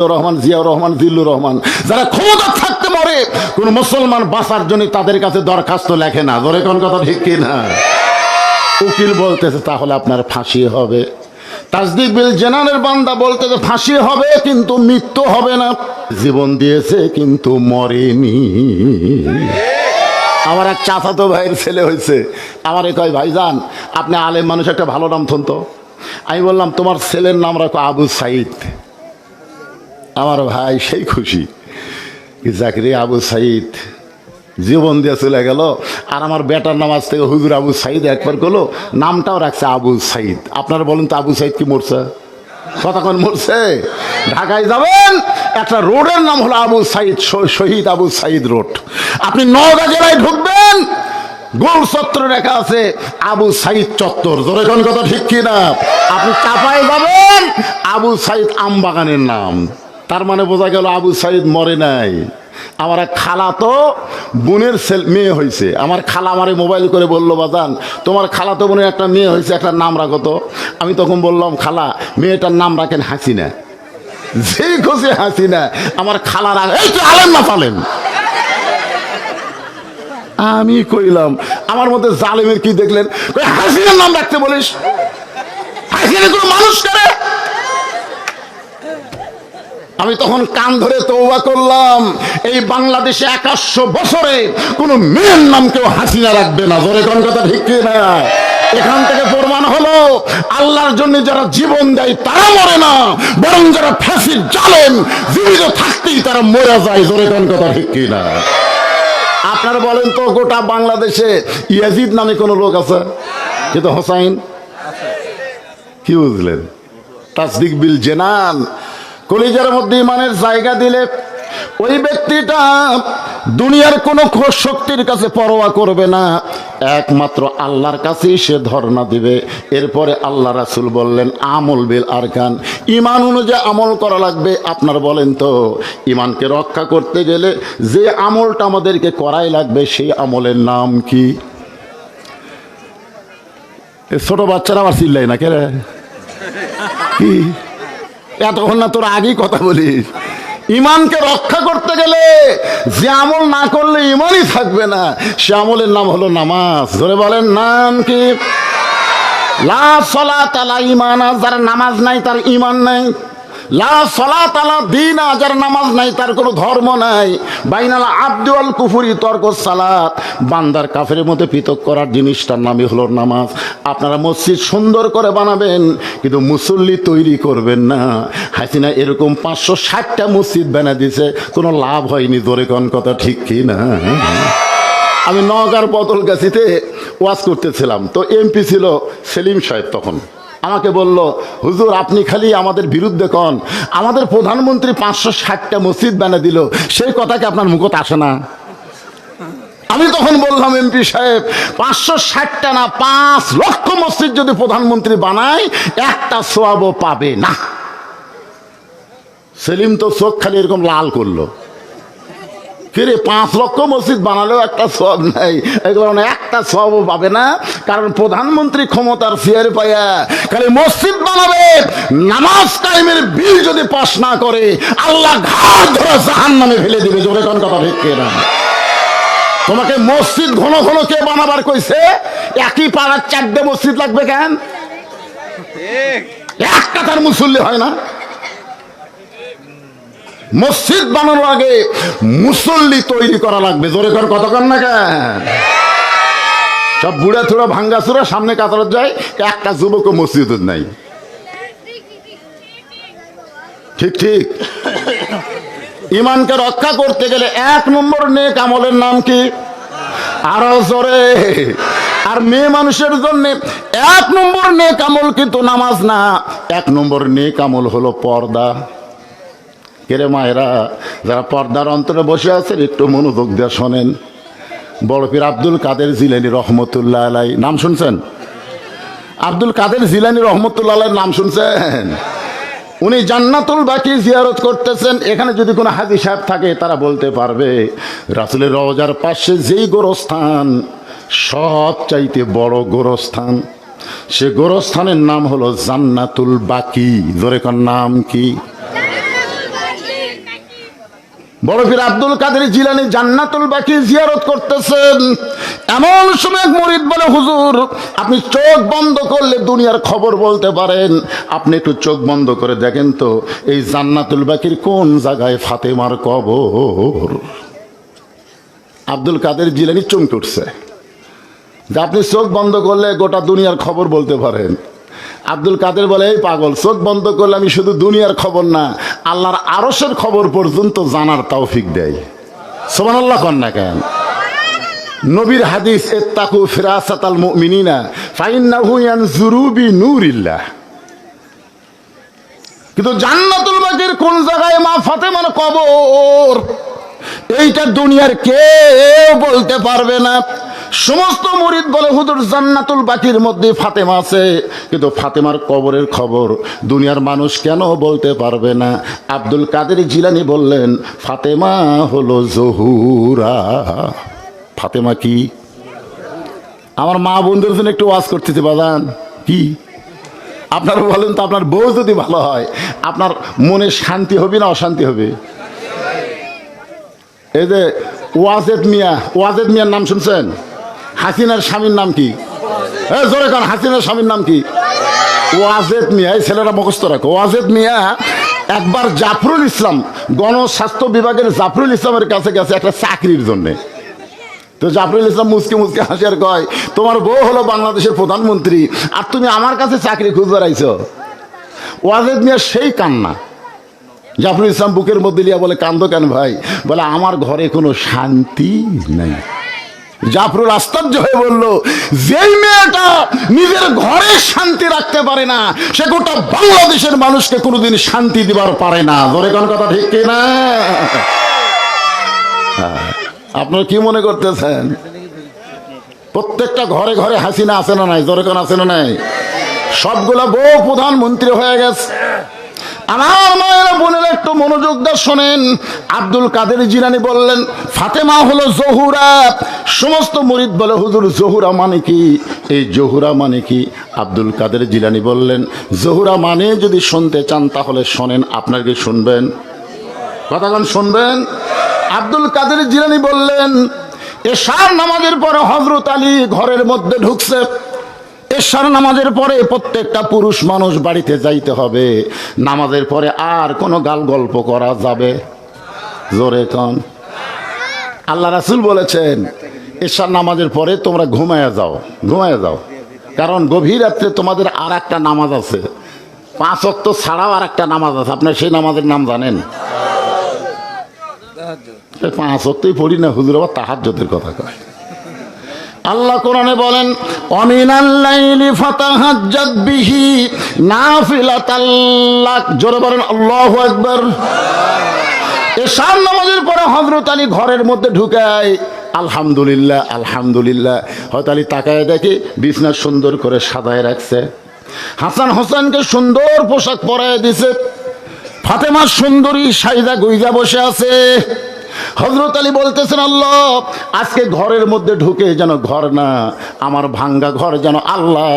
রহমান, জিয়াউর রহমান, জিল্লুর রহমান, যারা ক্ষমতা থাকতে পারে কোন মুসলমান বাঁচার জন্য তাদের কাছে দরখাস্ত লেখে না। ধরে কোন কথা ঠিক কিনা? উকিল বলতেছে তাহলে আপনার ফাঁসি হবে। তাসদিক বিল জেনানের বান্দা বলতেছে ফাঁসি হবে কিন্তু মৃত্যু হবে না। জীবন দিয়েছে কিন্তু মরেনি। আমার এক চাচাতো ভাইয়ের ছেলে হয়েছে, আমারে কয় ভাইজান আপনি আলেম মানুষ, একটা ভালো নাম থন তো। আমি বললাম তোমার ছেলের নাম রাখো আবু সাইদ। আমার ভাই সেই খুশি, জাকিরে আবু সাইদ জীবন দিয়ে চলে গেল। আর আমার বেটার নাম আজ থেকে হুজুর আবু সাইদ একবার করলো, নামটাও রাখছে আবু সাইদ। আপনারা বলেন তো আবু সাইদ কি মরছে? কতক্ষণ মরছে? ঢাকায় যাবেন, একটা রোডের নাম হলো আবু সাইদ, শহীদ আবু সাইদ রোড। আপনি নওগাঁ জেলায় ঢুকবেন, গোল চত্বর রেখা আছে আবু সাইদ চত্বর। জোরে কোন কথা ঠিক কিনা? আপনি চাপায় যাবেন, আবু সাইদ আমবাগানের নাম। তার মানে বোঝা গেল আবু সাইদ মরে নাই। আমার এক খালা তো বোনের মেয়ে হয়েছে। আমার খালা আমারে মোবাইল করে বললো বাজান তোমার খালা তো বোনের একটা মেয়ে হয়েছে, একটা নাম রাখো তো। আমি তখন বললাম খালা মেয়েটার নাম রাখেন হাসিনা। যেই খুশি হাসিনা। আমার খালা এই তো আলেম না পালেন। আমি কইলাম আমার মধ্যে জালেমের কি দেখলেন? হাসিনার নাম রাখতে বলিস? হাসিনা কোনো মানুষ করে? আমি তখন কান ধরে তওবা করলাম, এই বাংলাদেশে ১০০ বছরে কোন মেয়ের নাম কেউ হাসিনা রাখবে না। জোরে কোন কথা ঠিক কিনা? এখান থেকে প্রমাণ হলো আল্লাহর জন্য যারা জীবন দেয় তারা মরে না, বরং যারা ফাঁসির জালেম জীবিত থাকতেই তারা মরে যায়। জোরে কোন কথা ঠিক কিনা? আপনারা বলেন তো গোটা বাংলাদেশে ইয়াজিদ নামে কোন লোক আছে? কিন্তু হোসাইন কি বুঝলেন? তাসদিক বিল জেনান, কলিজার মধ্যে ইমানের জায়গা দিলে ওই ব্যক্তিটা দুনিয়ার কোনো শক্তির কাছে পরোয়া করবে না, একমাত্র আল্লাহর কাছেই সে ধর্ণা দিবে। এরপরে আল্লাহ রাসূল বললেন আমল বিল আরকান, ইমান অনুযায়ী আমল করা লাগবে। আপনারা বলেন তো ইমানকে রক্ষা করতে গেলে যে আমলটা আমাদেরকে করাই লাগবে সেই আমলের নাম কি? ছোট বাচ্চারা আবার চিল্লাই না কে রে? কি এতক্ষণ না তোর আগেই কথা বলিস? ইমানকে রক্ষা করতে গেলে যে আমল না করলে ইমানই থাকবে না, সে আমলের নাম হলো নামাজ। ধরে বলেন নাম কি? লা সালাতা লা ঈমান, যার নামাজ নাই তার ঈমান নাই। লা সালাতা লা দীন, যার নামাজ নাই তার কোনো ধর্ম নাই। বাইনাল আবদি ওয়াল কুফরি তরকুস সালাত, বান্দার কাফেরের মধ্যে পৃথক করার জিনিসটার নামই হলো নামাজ। আপনারা মসজিদ সুন্দর করে বানাবেন কিন্তু মুসল্লি তৈরি করবেন না। হাসিনা এরকম ৫৬০টা মসজিদ বানিয়ে দিয়েছে, কোনো লাভ হয়নি। জোরে কোন কথা ঠিক কি না? আমি নওগাঁর বদলগাছিতে ওয়াজ করতেছিলাম, তো এমপি ছিল সেলিম সাহেব। তখন আমাকে বলল হুজুর আপনি খালি আমাদের বিরুদ্ধে কন, আমাদের প্রধানমন্ত্রী ৫৬০টা মসজিদ বানিয়ে দিল, সেই কথা কি আপনার মুখত আসে না? আমি তখন বললাম এমপি সাহেব ৫৬০টা না ৫ লক্ষ মসজিদ যদি প্রধানমন্ত্রী বানায় একটা সওয়াবও পাবে না। সেলিম তো চোখ খালি এরকম লাল করলো। ফিরে ৫ লক্ষ মসজিদ বানালেও একটা সওয়াব নাই, এগুলো একটা সওয়াবও পাবে না। কারণ প্রধানমন্ত্রী ক্ষমতার চেয়ারে পাইয়া খালি মসজিদ বানাবে, নামাজ কায়েমের বিল যদি পাস না করে আল্লাহ ঘাট ধরে জাহান্নামে ফেলে দিবে। জোরে কোন কথা ঠিক কিনা? তোমাকে মসজিদ ঘন ঘন কে বানাবার কইছে? একই পাড়ার 4টে মসজিদ লাগবে কেন? একটা তার মুসল্লি হয় না? মসজিদ বানানোর আগে মুসল্লি তৈরি করা লাগবে। জোরে কর কথা কন না কেন? সব বুড়া থোড়া ভাঙ্গা চূড়া সামনে কাতারত যায়, একটা যুবক মসজিদ নাই। ঠিক ঠিক। ইমানকে রক্ষা করতে গেলে ১ নম্বর নেক আমলের নাম কি? আরো জোরে। আর মেয়ে মানুষের জন্য ১ নম্বর নেক আমল কিন্তু নামাজ না, ১ নম্বর নেক আমল হলো পর্দা। কেরে মায়েরা যারা পর্দার অন্তরে বসে আছেন একটু মনোযোগ দিয়ে শোনেন। বড় পীর আব্দুল কাদের জিলানী রহমতুল্লাহ আলাই নাম শুনছেন? আব্দুল কাদের জিলানী রহমতুল্লাহ আলাই নাম শুনছেন? উনি জান্নাতুল বাকি জিয়ারত করতেছেন। এখানে যদি কোনো হাজী সাহেব থাকে তারা বলতে পারবে রাসূলের রওজার পাশে যেই গোরস্থান সব চাইতে বড় গোরস্থান, সে গোরস্থানের নাম হলো জান্নাতুল বাকি। জোরে কোন নাম কি? বড় পীর আব্দুল কাদের জিলানী জান্নাতুল বাকি জিয়ারত করতেছেন। এমন সময় এক মুরিদ বলে, হুজুর আপনি চোখ বন্ধ করলে দুনিয়ার খবর বলতে পারেন, আপনি একটু চোখ বন্ধ করে দেখেন তো এই জান্নাতুল বাকির কোন জায়গায় ফাতেমার কবর। আব্দুল কাদের জিলানী চমকে উঠছে যে আপনি চোখ বন্ধ করলে গোটা দুনিয়ার খবর বলতে পারেন। আব্দুল কাদের বলে, এই পাগল, চোখ বন্ধ করলে আমি শুধু দুনিয়ার খবর না, আল্লাহর আরশের খবর পর্যন্ত জানার তৌফিক দেয়। সুবহানাল্লাহ কন না কেন? নবীর হাদিস, ইত্তাকু ফিরাসাতাল মুমিনিনা ফাইন্নাহু ইয়ানজুরু বিনূরিল্লাহ। কিন্তু জান্নাতুল বাকির কোন জায়গায় মা ফাতেমার কবর, এইটা দুনিয়ার কেউ বলতে পারবে না। সমস্ত মুরিদ বলে, হুজুর জান্নাতুল বাকির মধ্যে ফাতেমা আছে, কিন্তু ফাতেমার কবরের খবর দুনিয়ার মানুষ কেন বলতে পারবে না? আব্দুল কাদের জিলানী বললেন, ফাতেমা হলো জহুরা। ফাতেমা কি? আমার মা বোনদের জন্য একটু ওয়াজ করতেছে বাজান, কি আপনারা বলেন তো, আপনার বউ যদি ভালো হয় আপনার মনে শান্তি হবে না অশান্তি হবে? এই যে ওয়াজেদ মিয়া, ওয়াজেদ মিয়ার নাম শুনছেন? হাসিনার স্বামীর নাম কি? জোরে কারণ হাসিনার স্বামীর নাম কি? ওয়াজেদ মিয়া। এই ছেলেরা মুখস্থ রাখো। ওয়াজেদ মিয়া একবার জাফরুল ইসলাম, গণস্বাস্থ্য বিভাগের জাফরুল ইসলামের কাছে গেছে একটা চাকরির জন্যে। তো জাফরুল ইসলাম মুসকে মুসকে হাসি আর কয়, তোমার বউ হলো বাংলাদেশের প্রধানমন্ত্রী আর তুমি আমার কাছে চাকরি খুঁজে রাইছো। ওয়াজেদ মিয়া সেই কান্না। জাফরুল ইসলাম বুকের মধ্যে লিয়া বলে, কান্দো কেন ভাই? বলে, আমার ঘরে কোনো শান্তি নাই। জাফরুল আশ্চর্য হয়ে বলল, যেই মেয়েটা নিজের ঘরে শান্তি রাখতে পারে না সে গোটা বাংলাদেশের মানুষকে কোনোদিন শান্তি দিবার পারে না। ধরে কোন কথা ঠিক কিনা? আপনারা কি মনে করতেছেন? প্রত্যেকটা ঘরে ঘরে হাসিনা আছে না নাই? ধরে কোন আছে না নাই? সবগুলা বউ প্রধানমন্ত্রী হয়ে গেছে। আমার মায়েরা বোনেরা একটু মনোযোগ দিয়ে শোনেন। আব্দুল কাদের জিলানী বললেন, ফাতেমা হলো জহুরা। সমস্ত মুরিদ বলে, হুজুর জহুরা মানে কি? এই জহুরা মানে কি? আব্দুল কাদের জিলানী বললেন, জহুরা মানে যদি শুনতে চান তাহলে শোনেন। আপনার কি শুনবেন? কথাক্ষণ শুনবেন। আব্দুল কাদের জিলানী বললেন, এশার নামাজের পরে হযরত আলী ঘরের মধ্যে ঢুকছে। এশার নামাজের পরে প্রত্যেকটা পুরুষ মানুষ বাড়িতে যাইতে হবে। নামাজের পরে আর কোনো গাল গল্প করা যাবে? জোরে কন। আল্লাহ রাসূল বলেছেন, এশার নামাজের পরে তোমরা ঘুমায়া যাও, ঘুমায়া যাও। কারণ গভীর রাত্রে তোমাদের আর একটা নামাজ আছে, 5 ওয়াক্ত ছাড়াও আর একটা নামাজ আছে। আপনার সেই নামাজের নাম জানেন? 5 ওয়াক্তই পড়ি না হুজুর, আবার তাহাজ্জুদের কথা কয়। আল্লাহ কোরআনে বলেন, অমিনাল লাইলি ফাতাহাজ্জাদ বিহি নাফিলাতাল লাক। জোরে বলেন আল্লাহু আকবার। এশার নামাজের পরে হযরত আলী ঘরের মধ্যে ঢুকায়। আলহামদুলিল্লাহ, আলহামদুলিল্লাহ। হযরত আলী তাকায় দেখে বিছনা সুন্দর করে সাজায় রাখছে। হাসান হোসেনকে সুন্দর পোশাক পরায় দিছে। ফাতেমা সুন্দরী সাইদা গুইজা বসে আছে। হযরত আলী বলতেছেন, আল্লাহ আজকে ঘরের মধ্যে ঢুকে যেন ঘর না, আমার ভাঙ্গা ঘর যেন আল্লাহ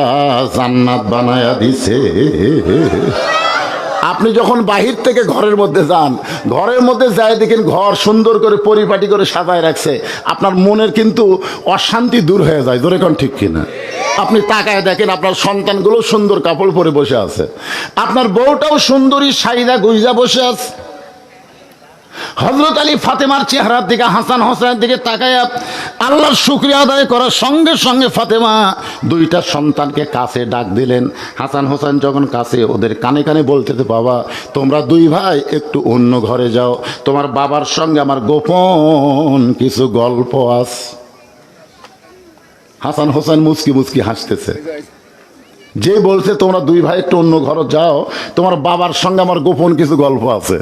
জান্নাত বানায়া দিছে। আপনি যখন বাহির থেকে ঘরের মধ্যে যান, ঘরের মধ্যে যায় দেখেন ঘর সুন্দর করে পরিপাটি করে সাজায় রাখছে, আপনার মনের কিন্তু অশান্তি দূর হয়ে যায়। জোরে কোন ঠিক কিনা? আপনি তাকায় দেখেন আপনার সন্তানগুলো সুন্দর কাপড় পরে বসে আছে, আপনার বউটাও সুন্দরী সাইদা গুইজা বসে আছে। হযরত আলী ফাতেমার চেহারার দিকে, হাসান হোসেনের দিকে তাকায় আল্লাহর শুকরিয়া আদায় করার সঙ্গে সঙ্গে ফাতেমা 2টা সন্তানকে কাছে ডাক দিলেন। হাসান হোসেন যখন কাছে, ওদের কানে কানে বলতেছে, বাবা তোমরা 2 ভাই একটু অন্য ঘরে যাও, তোমার বাবার সঙ্গে আমার গোপন কিছু গল্প আছে। হাসান হোসেন মুচকি মুচকি হাসতেছে। যে বলছে তোমরা 2 ভাই একটু অন্য ঘরে যাও, তোমার বাবার সঙ্গে আমার গোপন কিছু গল্প আছে।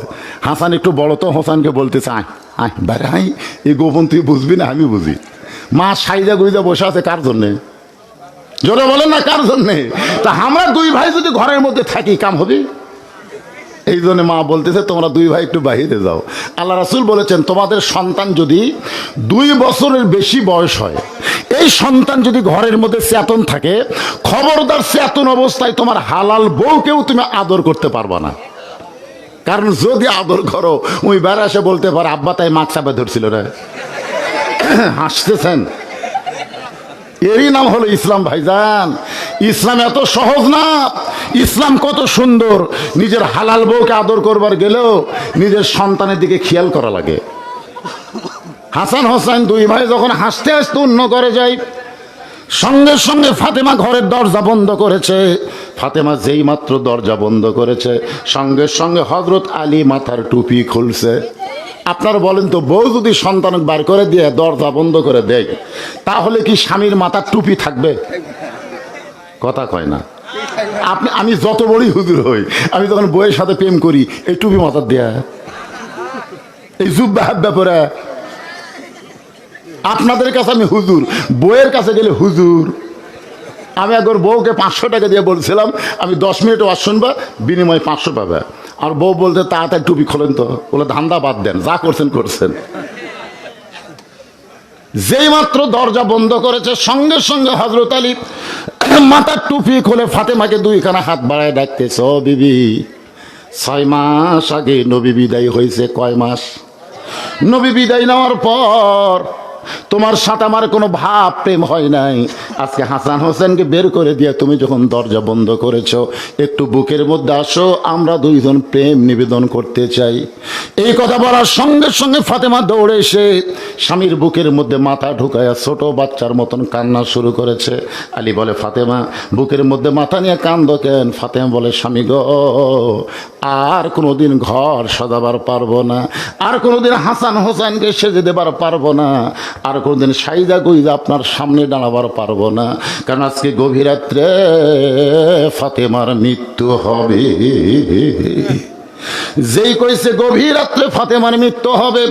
হাসান একটু বড় তো, হোসেনকে বলতেছে, আয় আয় বাইরে আয়, এই গোপন তুই বুঝবি না, আমি বুঝি। মা সাইজা গুইজা বসে আছে কার জন্যে? জোরে বলেন না, কার জন্যে? তা আমরা 2 ভাই যদি ঘরের মধ্যে থাকি কাম হবে? এই জন্য মা বলতেছে তোমরা 2 ভাই একটু বাহিরে যাও। আল্লাহ রাসূল বলেছেন, তোমাদের সন্তান যদি 2 বছরের বেশি বয়স হয়, এই সন্তান যদি ঘরের মধ্যে চেতন থাকে, খবরদার চেতন অবস্থায় তোমার হালাল বউকেও তুমি আদর করতে পারবা না। কারণ যদি আদর করো ওই বেড়া এসে বলতে পারে আব্বা তাই মাছ চাপে ধরছিল রে। হাসতেছেন, এরই নাম হলো ইসলাম ভাইজান। ইসলাম এত সহজ না, ইসলাম কত সুন্দর। নিজের হালাল বউকে আদর করবার গেলেও নিজের সন্তানের দিকে খেয়াল করা লাগে। হাসান হোসেন দুই ভাই যখন হাসতে হাসতে অন্য করে যায়, সঙ্গে সঙ্গে ফাতেমা ঘরের দরজা বন্ধ করেছে। ফাতেমা যেই মাত্র দরজা বন্ধ করেছে, সঙ্গে সঙ্গে হযরত আলী মাথার টুপি খুলছে। আপনারা বলেন তো, বউ যদি সন্তান বার করে দিয়ে দরজা বন্ধ করে দেয়, তাহলে কি স্বামীর মাথার টুপি থাকবে? কথা কয় না। আমি যত বড়ই হুজুর হই, আমি যখন বউয়ের সাথে প্রেম করি, এই টুপি মাথার দেয়া, এই জুব্বা হাব্বা পরে। আপনাদের কাছে আমি হুজুর, বউয়ের কাছে গেলে হুজুর। আমি একবার বউকে 500 টাকা দিয়ে বলছিলাম আমি 10 মিনিট ওয়াজ শুনবা, বিনিময়ে 500 পাবে। আর বউ বলতে তাড়াতাড়ি টুপি খোলেন তো, বলে ধান্দা বাদ দেন, যা করছেন করছেন। যেই মাত্র দরজা বন্ধ করেছে, সঙ্গে সঙ্গে হযরত আলী মাথার টুপি খুলে ফাতেমাকে দুইখানা হাত বাড়ায় ডাকতেছে, ও বিবি, 6 মাস আগে নবী বিদায় হয়েছে। কয় মাস? নবী বিদায় নেওয়ার পর তোমার সাথে আমার কোনো ভাব প্রেম হয় নাই। আজকে হাসান হোসেনকে বের করে দিয়ে তুমি যখন দরজা বন্ধ করেছো, একটু বুকের মধ্যে আসো, আমরা দুইজন প্রেম নিবেদন করতে চাই। এই কথা বলার সঙ্গে সঙ্গে ফাতেমা দৌড়ে এসে স্বামীর বুকের মধ্যে মাথা ঢুকায়া ছোট বাচ্চার মতন কান্না শুরু করেছে। আলী বলে, ফাতেমা বুকের মধ্যে মাথা নিয়ে কান্দো কেন? ফাতেমা বলে, স্বামী গো, আর কোনোদিন ঘর সাজাবার পারবো না, আর কোনোদিন হাসান হোসেনকে সেজে দেবার পারবো না, আর কোনোদিন সাইদা গুইদা আপনার সামনে দাঁড়াবার পারবো না, কারণ আজকে গভীর রাত্রে ফাতেমার মৃত্যু হবে। যেই কইছে গভীর রাত্রে ফাতেমার মৃত্যু হবে,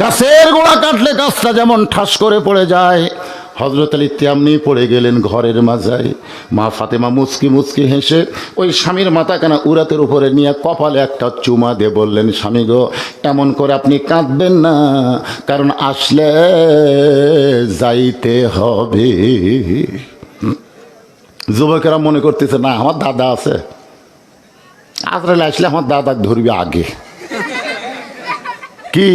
গাছের গোড়া কাটলে গাছটা যেমন ঠাস করে পড়ে যায়, হযরত আলী তেমনি পড়ে গেলেন ঘরের মাঝায়। মা ফাতেমা মুচকি মুচকি হেসে ওই স্বামীর মাথাখানা উরাতের উপরে নিয়ে কপালে একটা চুমা দিয়ে বললেন, স্বামী গো, এমন করে আপনি কাঁদবেন না, কারণ আসলে যাইতে হবে। যুবকেরা মনে করতেছে, না আমার দাদা আছে, আজরাইল আসলে আমার দাদা ধরবে আগে। কি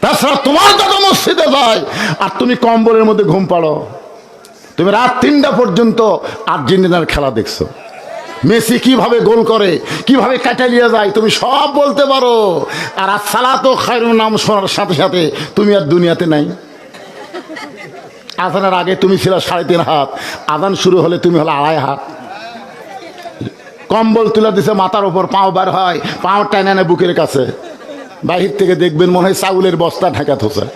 তাছাড়া তোমার দাদা মসজিদে যায় আর তুমি কম্বলের মধ্যে ঘুম পাড়ো। তুমি রাত 3টা পর্যন্ত আর্জেন্টিনার খেলা দেখছো, মেসি কিভাবে গোল করে, কিভাবে কাটালিয়ে যায়, তুমি সব বলতে পারো। আর আসসালাতু খায়রুন নাম শোনার সাথে সাথে তুমি আর দুনিয়াতে নাই। আজানের আগে তুমি ছিল 3.5 হাত, আজান শুরু হলে তুমি হলো 2.5 হাত। কম্বল তুলে দিছে মাথার উপর, পাও বার হয়, পাও টানে না বুকের কাছে, বাহির থেকে দেখবেন মনে হয় চাউলের বস্তা ঢাকা থোসা।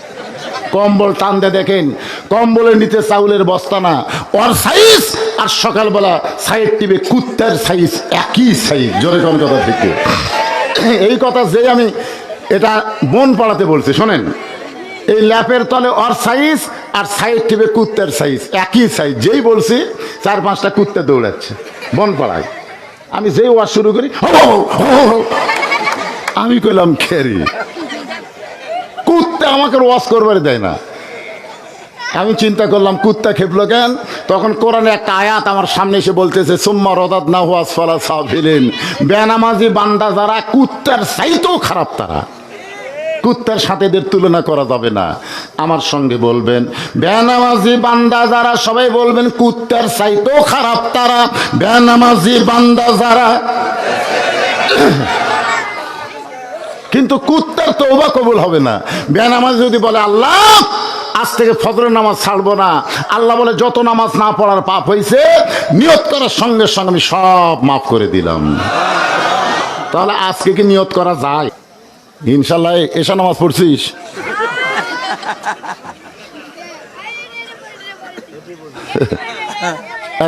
কম্বল টান দিয়ে দেখেন, কম্বলের নিচে চাউলের বস্তা না, ওর সাইজ আর সকালবেলা সাইড টিপে কুত্তার সাইজ, একই সাইজ। জোরে কোন কথা থেকে এই কথা যে আমি এটা মন পাড়াতে বলছি, শোনেন, এই ল্যাপের তলে ওর সাইজ আর সাইড টিপে কুত্তার সাইজ, একই সাইজ। যেই বলছি 4-5টা কুত্তা দৌড়াচ্ছে বন পাড়ায়। আমি যেই ওয়াজ শুরু করি, আমি কইলাম খেরি, কুত্তা আমাকে ওয়াজ করবার দেয় না। আমি চিন্তা করলাম কুত্তা খেপলো কেন? তখন কোরআনে একটা আয়াত আমার সামনে এসে বলতেছে, সুম্মা রাদাদনাহু আসফালা সাফিলিন, বেনামাজি বান্দা যারা কুত্তার চাইতেও খারাপ, তারা কুত্তার সাথে এদের তুলনা করা যাবে না। আমার সঙ্গে বলবেন, বেনামাজি বান্দা যারা, সবাই বলবেন কুত্তার চাইতেও খারাপ তারা, বেনামাজি বান্দা যারা। কিন্তু কুত্তার তওবা কবুল হবে না। বেনামাজ যদি বলে আল্লাহ আজ থেকে ফজরের নামাজ ছাড়বো না, আল্লাহ বলে যত নামাজ না পড়ার পাপ হয়েছে নিয়ত করার সঙ্গে সঙ্গে আমি সব মাফ করে দিলাম। তাহলে আজকে কি নিয়ত করা যায়? ইনশাল্লাহ এশা নামাজ পড়ছিস?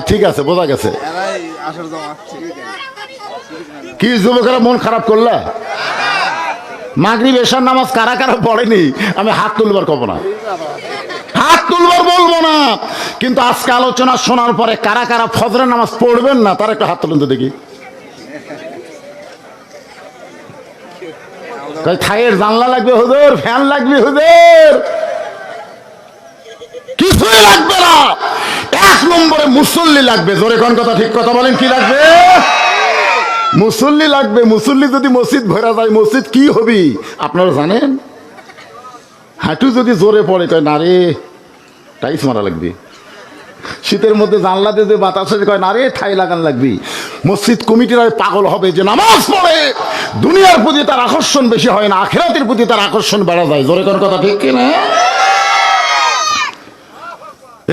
ঠিক আছে, বোঝা গেছে। কি যুবকেরা মন খারাপ করলা? মাগরিব এশার নামাজ কারা কারা পড়েনি আমি হাত তুলবার কব না, হাত তুলবার বলবো না, কিন্তু আজকে আলোচনা শোনার পরে কারা কারা ফজরের নামাজ পড়বেন না তারা একটা হাত তুলুন তো দেখি। ছাইয়ের জানলা লাগবে হুজুর, ফ্যান লাগবে হুজুর, কিছুই লাগবে না, 1 নম্বরে মুসল্লি লাগবে। জোরে কোন কথা, ঠিক কথা বলেন, কি লাগবে? মুসল্লি লাগবে, মুসল্লি যদি মসজিদ ভরা যায় মসজিদ কি হবি আপনারা জানেন? হাঁটু যদি জোরে পড়ে কয় না রে টাইস মারা লাগবে, শীতের মধ্যে জানলা দিয়ে বাতাসে কয় না রে ঠাই লাগান লাগবি। মসজিদ কমিটিরা পাগল হবে যে নামাজ পড়ে দুনিয়ার প্রতি তার আকর্ষণ বেশি হয় না, আখিরাতের প্রতি তার আকর্ষণ বেড়া যায়। জোরে কোন কথা ঠিক কিনা?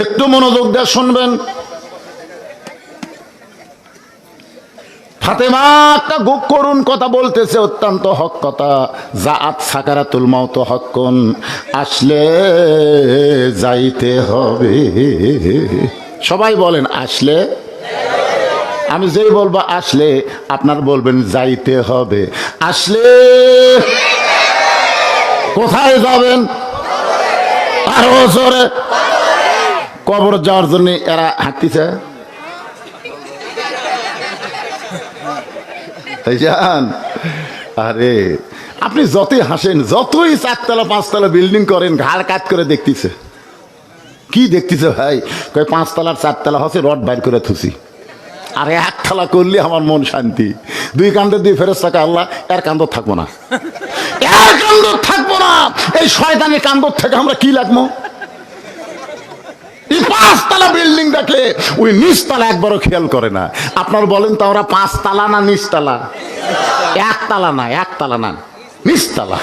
একটু মনোযোগ দিয়ে শুনবেন। ফাতেমা একটা করুণ কথা বলতেছে, অত্যন্ত হক কথা। জাআত সাকারাতুল মাউত হক্কুন, আসলে যাইতে হবে। সবাই বলেন আসলে। আমি যেই বলবো আসলে আপনার বলবেন যাইতে হবে। আসলে কোথায় যাবেন? আরো জোরে। কবর যাওয়ার জন্য এরা হাঁটতেছে। আরে আপনি যতই হাসেন, যতই 4 তলা 5 তলা বিল্ডিং করেন, ঘাড় কাট করে দেখতেছে। কি দেখতেছে ভাই? কয় 5 তলার 4 তলা হচ্ছে রড বাইর করে থুসি। আর 1 তলা করলে আমার মন শান্তি। 2 কান্দে 2 ফেরেশতা কয় আল্লাহ এর কান্দর থাকবো না, এর কান্দর থাকবো না। এই শয়তানের কান্দর থেকে আমরা কি লাগবো? 5 তলা বিল্ডিং দেখে ওই নিচতলা একবারও খেয়াল করে না। আপনার বলেন তো আমরা 5 তলা না নিচতলা? 1 তলা না, 1 তলা না, নিচতলা।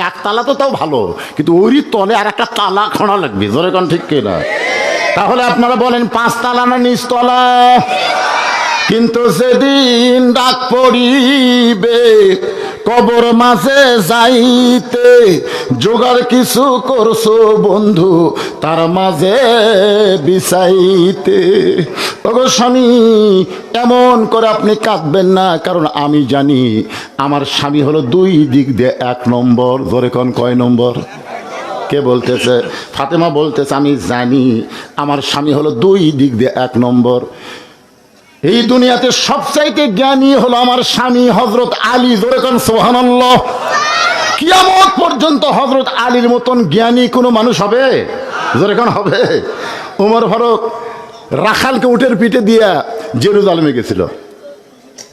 1 তলা তো তাও ভালো, কিন্তু ওরই তলে আর একটা তালা খোঁড়া লাগবে। জোরে কোন ঠিক কিনা? তাহলে আপনারা বলেন 5 তলা না নিচতলা? কিন্তু যেদিন ডাক পড়িবে কবর মাঝে যাইতে, জোগাড় কিছু করছো বন্ধু তার মাঝে বিছাইতে। ওগো স্বামী, এমন করে আপনি কাঁদবেন না, কারণ আমি জানি আমার স্বামী হলো 2 দিক দিয়ে 1 নম্বর। ধরে কোন কয় নম্বর? কে বলতেছে? ফাতেমা বলতেছে আমি জানি আমার স্বামী হলো 2 দিক দিয়ে 1 নম্বর। এই দুনিয়াতে সবচাইতে জ্ঞানী হলো আমার স্বামী হযরত আলী। জোরে কোন সুবহানাল্লাহ। কিয়ামত পর্যন্ত হযরত আলীর মতন জ্ঞানী কোনো মানুষ হবে? জোরে কোন হবে? ওমর ফারুক রাখালকে উটের পিঠে দিয়া জেরুজালেমে গেছিল।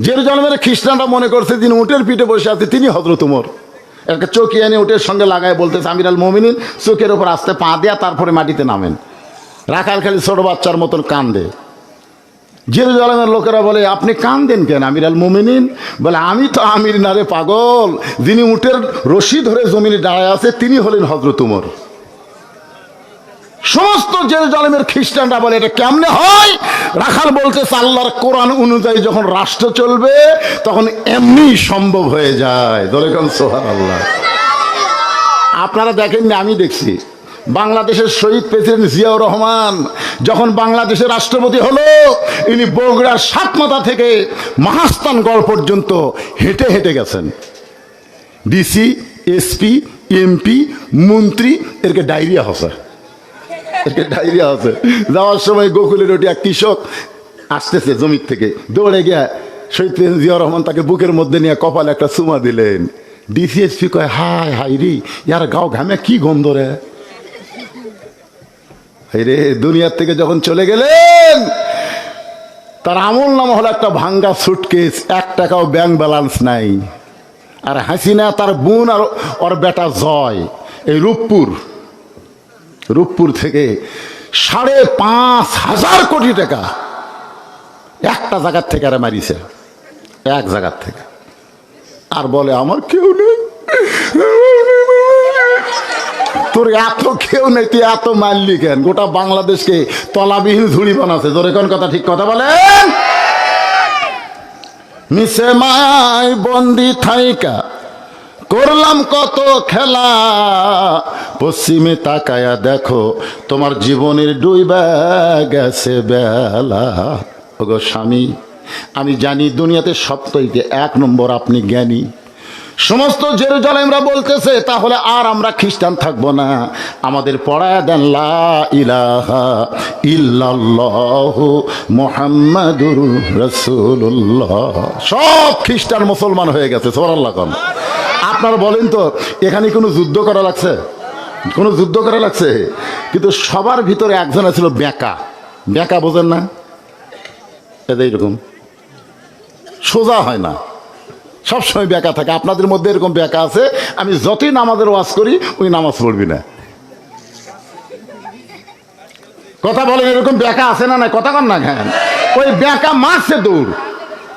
জেরুজালেমের খ্রিস্টানরা মনে করছে যিনি উটের পিঠে বসে আছে তিনি হযরত ওমর। একটা চৌকি এনে উটের সঙ্গে লাগায় বলতেছে আমির আল মুমিনিন, চোখের ওপর আস্তে পা দেয়া তারপরে মাটিতে নামেন। রাখাল খালি ছোট বাচ্চার মতন কান্দে। জেরুজালেমের লোকেরা বলে আপনি কান্দেন কেন আমির আল মুমিনিন? বলে আমি তো আমির না রে পাগল, যিনি উটের রশি ধরে জমিনে দাঁড়ায় আছে তিনি হলেন হযরত ওমর। সমস্ত জেরুজালেমের খ্রিস্টানরা বলে এটা কেমনে হয়? রাখাল বলতেছে আল্লাহর কোরআন অনুযায়ী যখন রাষ্ট্র চলবে তখন এমনি সম্ভব হয়ে যায়। ধরে কোন সুবহানাল্লাহ। আপনারা দেখেন না, আমি দেখছি বাংলাদেশের শহীদ প্রেসিডেন্ট জিয়াউর রহমান যখন বাংলাদেশের রাষ্ট্রপতি হলো, ইনি বগুড়ার সাতমাথা থেকে মহাস্থানগড় পর্যন্ত হেঁটে হেঁটে গেছেন। ডিসি, এসপি, এমপি, মন্ত্রী এরকে ডায়রিয়া হসে, এরকে ডায়রিয়া হসে। যাওয়ার সময় গোকুলের ওটি এক কৃষক আসতেছে জমির থেকে, দৌড়ে গিয়া শহীদ প্রেসিডেন্ট জিয়াউর রহমান তাকে বুকের মধ্যে নিয়ে কপালে একটা চুমা দিলেন। ডিসি, এসপি কয় হাই হাই রে, ইয়ার গাও ঘামে কি গন্ধ রে। রে দুনিয়ার থেকে যখন চলে গেলেন তার আমল নামা হলো একটা ভাঙ্গা সুটকেস, 1 টাকাও ব্যাংক ব্যালেন্স নাই। আর হাসিনা তার বোন আর ওর বেটা জয় এই রূপপুর থেকে 5,500 কোটি টাকা একটা জায়গার থেকে আরে মারিছে, 1 জায়গার থেকে। আর বলে আমার কেউ নেই। তোর এত কেউ নেই, তুই এত মারলি কেন? গোটা বাংলাদেশকে তলাবিহীন ঝুড়ি বানাচ্ছে। জোরে কোন কথা ঠিক কথা বলেন। মিশে মাই বন্দি থাইকা করলাম কত খেলা, পশ্চিমে তাকায়া দেখো তোমার জীবনের ডুইবা গেছে বেলা। ওগো স্বামী, আমি জানি দুনিয়াতে সবথেকে 1 নম্বর আপনি জ্ঞানী। সমস্ত জেরুজালেমরা বলতেছে তাহলে আর আমরা খ্রিস্টান থাকবো না, আমাদের পড়ায়া দেন লা ইলাহা ইল্লাল্লাহু মুহাম্মাদুর রাসূলুল্লাহ। সব খ্রিস্টান মুসলমান হয়ে গেছে। সুবহানাল্লাহ। আপনারা বলেন তো এখানে কোনো যুদ্ধ করা লাগছে? কোনো যুদ্ধ করা লাগছে? কিন্তু সবার ভিতরে একজন ছিল বেঁকা। বেঁকা বোঝেন না? এইরকম সোজা হয় না, সবসময় বেঁকা থাকে। আপনাদের মধ্যে এরকম বেঁকা আছে, আমি যতই নামাজের ওয়াজ করি ওই নামাজ পড়বি না। কথা বলেন, এরকম বেঁকা আছে না? না কথা কন না কেন? ওই বেঁকা মারছে দৌড়।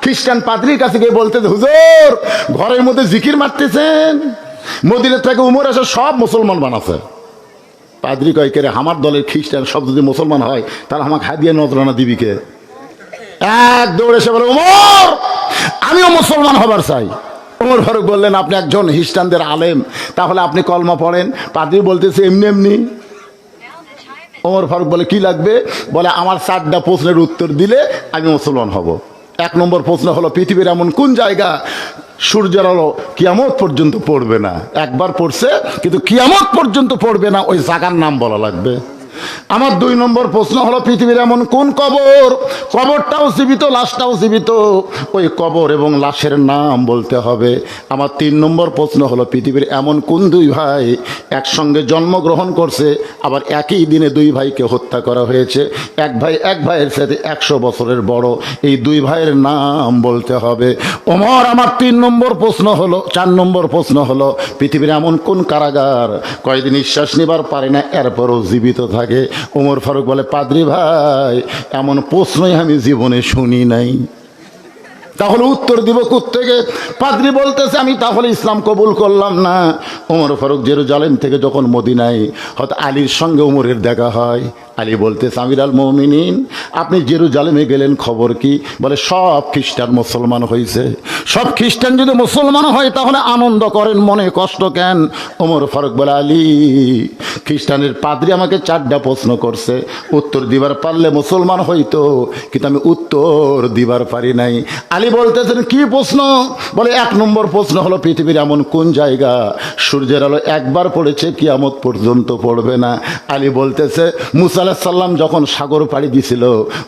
খ্রিস্টান পাদ্রীর কাছে গিয়ে বলতে, হুজুর ঘরের মধ্যে জিকির মারতেছেন, মদিনা থেকে উমর এসে সব মুসলমান বানাচ্ছে। পাদ্রী কয়, কে রে, আমার দলের খ্রিস্টান সব যদি মুসলমান হয় তাহলে আমাকে হাদিয়া নজরানা দিবি কে? এক দৌড়ে এসে বলে, উমর আমিও মুসলমান হবার চাই। ওমর ফারুক বললেন, আপনি একজন খ্রিস্টানদের আলেম, তাহলে আপনি কলমা পড়েন। পাদ্রী বলতেছে, এমনি এমনি। ওমর ফারুক বলে, কি লাগবে? বলে, আমার 4টা প্রশ্নের উত্তর দিলে আমি মুসলমান হব। 1 নম্বর প্রশ্ন হলো, পৃথিবীর এমন কোন জায়গা সূর্যের আলো কিয়ামত পর্যন্ত পড়বে না? একবার পড়ছে কিন্তু কিয়ামত পর্যন্ত পড়বে না, ওই জায়গার নাম বলা লাগবে। আমার 2 নম্বর প্রশ্ন হলো, পৃথিবীর এমন কোন কবর, কবরটাও জীবিত লাশটাও জীবিত, ওই কবর এবং লাশের নাম বলতে হবে। আমার 3 নম্বর প্রশ্ন হলো, পৃথিবীর এমন কোন 2 ভাই একসঙ্গে জন্মগ্রহণ করছে, আবার একই দিনে 2 ভাইকে হত্যা করা হয়েছে, এক ভাই এক ভাইয়ের সাথে 100 বছরের বড়, এই 2 ভাইয়ের নাম বলতে হবে। ওমর, আমার 3 নম্বর প্রশ্ন হলো, 4 নম্বর প্রশ্ন হলো, পৃথিবীর এমন কোন কারাগার কয়েকদিন নিঃশ্বাস নেবার পারে না এরপরও জীবিত থাকে? ওমর ফারুক বলে, পাদ্রী ভাই এমন প্রশ্নই আমি জীবনে শুনি নাই, তাহলে উত্তর দিব কোত্থেকে? পাদ্রী বলতেছে, আমি তাহলে ইসলাম কবুল করলাম না। ওমর ফারুক জেরুজালেম থেকে যখন মদিনায় হয়তো আলীর সঙ্গে ওমরের দেখা হয়, আলী বলতেছে, আমির আল মুমিনিন আপনি জেরুজালেমে গেলেন, খবর কি? বলে, সব খ্রিস্টান মুসলমান হয়েছে। সব খ্রিস্টান যদি মুসলমান হয় তাহলে আনন্দ করেন, মনে কষ্ট কেন? ওমর ফারুক বলে, আলী খ্রিস্টানের পাদ্রী আমাকে 4টা প্রশ্ন করছে, উত্তর দিবার পারলে মুসলমান হইতো, কিন্তু আমি উত্তর দিবার পারি নাই। আলী বলতেছেন, কি প্রশ্ন? বলে, 1 নম্বর প্রশ্ন হলো, পৃথিবীর এমন কোন জায়গা সূর্যের আলো একবার পড়েছে কিয়ামত পর্যন্ত পড়বে না? আলী বলতেছে, মুসা আলাইহিস সালাম যখন সাগর পাড়ি দিছিল,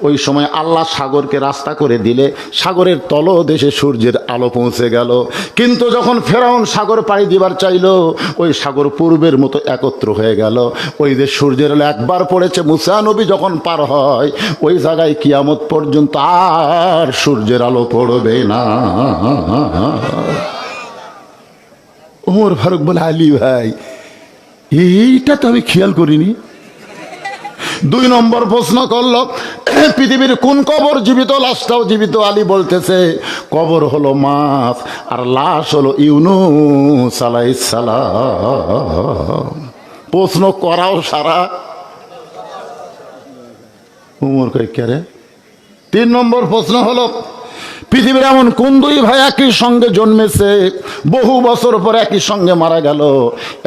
ওই সময় আল্লাহ সাগরকে রাস্তা করে দিলে সাগরের তলদেশে সূর্যের আলো পৌঁছে গেল। কিন্তু যখন ফেরাউন সাগর পাড়ি দিবার চাইল, ওই সাগর পূর্বের মতো একত্র হয়ে গেল। ওই যে সূর্যের আলো একবার পড়েছে, মুসা নবী যখন পার হয় ওই জায়গায় কিয়ামত পর্যন্ত আর সূর্যের আলো পড়বে না। ওমর ফারুক বলে, আলী ভাই এইটা তো আমি খেয়াল করিনি। 2 নম্বর প্রশ্ন করলো, পৃথিবীর কোন কবর জীবিত, লাশটাও জীবিত? আলী বলতেছে, কবর হলো মাছ আর লাশ হলো ইউনূস আলাইহিস সালাম। প্রশ্ন করাও সারা। উমর কয়, কে রে? 3 নম্বর প্রশ্ন হলো, পৃথিবীর এমন কোন 2 ভাই একই সঙ্গে জন্মেছে, বহু বছর পর একই সঙ্গে মারা গেল,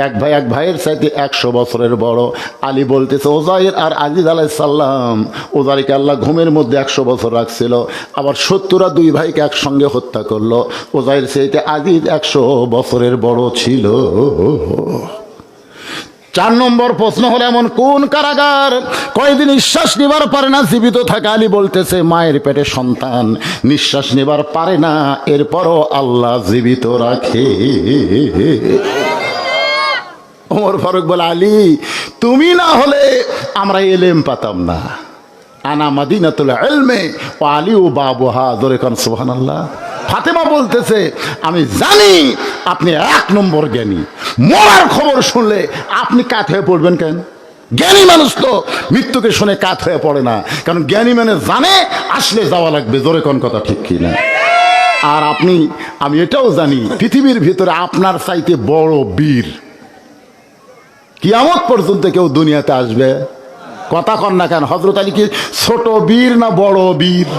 এক ভাই এক ভাইয়ের সাথে 100 বছরের বড়? আলী বলতেছে, ওজাইর আর আজিজ আলাইহিস সালাম। ওজাইরকে আল্লাহ ঘুমের মধ্যে 100 বছর রাখছিল, আবার 70টা 2 ভাইকে একসঙ্গে হত্যা করলো। ওজাইর সাথে আজিজ 100 বছরের বড় ছিল। 4 নম্বর প্রশ্ন হলো, এমন কোন কারাগার কয়েকদিন নিঃশ্বাস নেবার পারে না, জীবিত থাকে? আলী বলতেছে, মায়ের পেটে সন্তান নিঃশ্বাস নেবার পারে না, এরপরও আল্লাহ জীবিত রাখে। ওমর ফারুক বলে, আলী তুমি না হলে আমরা এলেম পাতাম না। আনা মাদিনাতুল ইলমি ওয়া আলিউ বাবুহা। জোরে কোন সুবহানাল্লাহ। ফাতেমা বলতেছে, আমি জানি আপনি 1 নম্বর জ্ঞানী, মরার খবর শুনলে আপনি কাত হয়ে পড়বেন কেন? জ্ঞানী মানুষ তো মৃত্যুকে শুনে কাত হয়ে পড়ে না, কারণ জ্ঞানী মানে জানে আসলে যাওয়া লাগবে। জোরে কোন কথা ঠিক কি না? আর আমি এটাও জানি, পৃথিবীর ভিতরে আপনার চাইতে বড় বীর কিয়ামত পর্যন্ত কেউ দুনিয়াতে আসবে? কথা কন না কেন? হযরত আলী কি ছোট বীর না বড় বীর?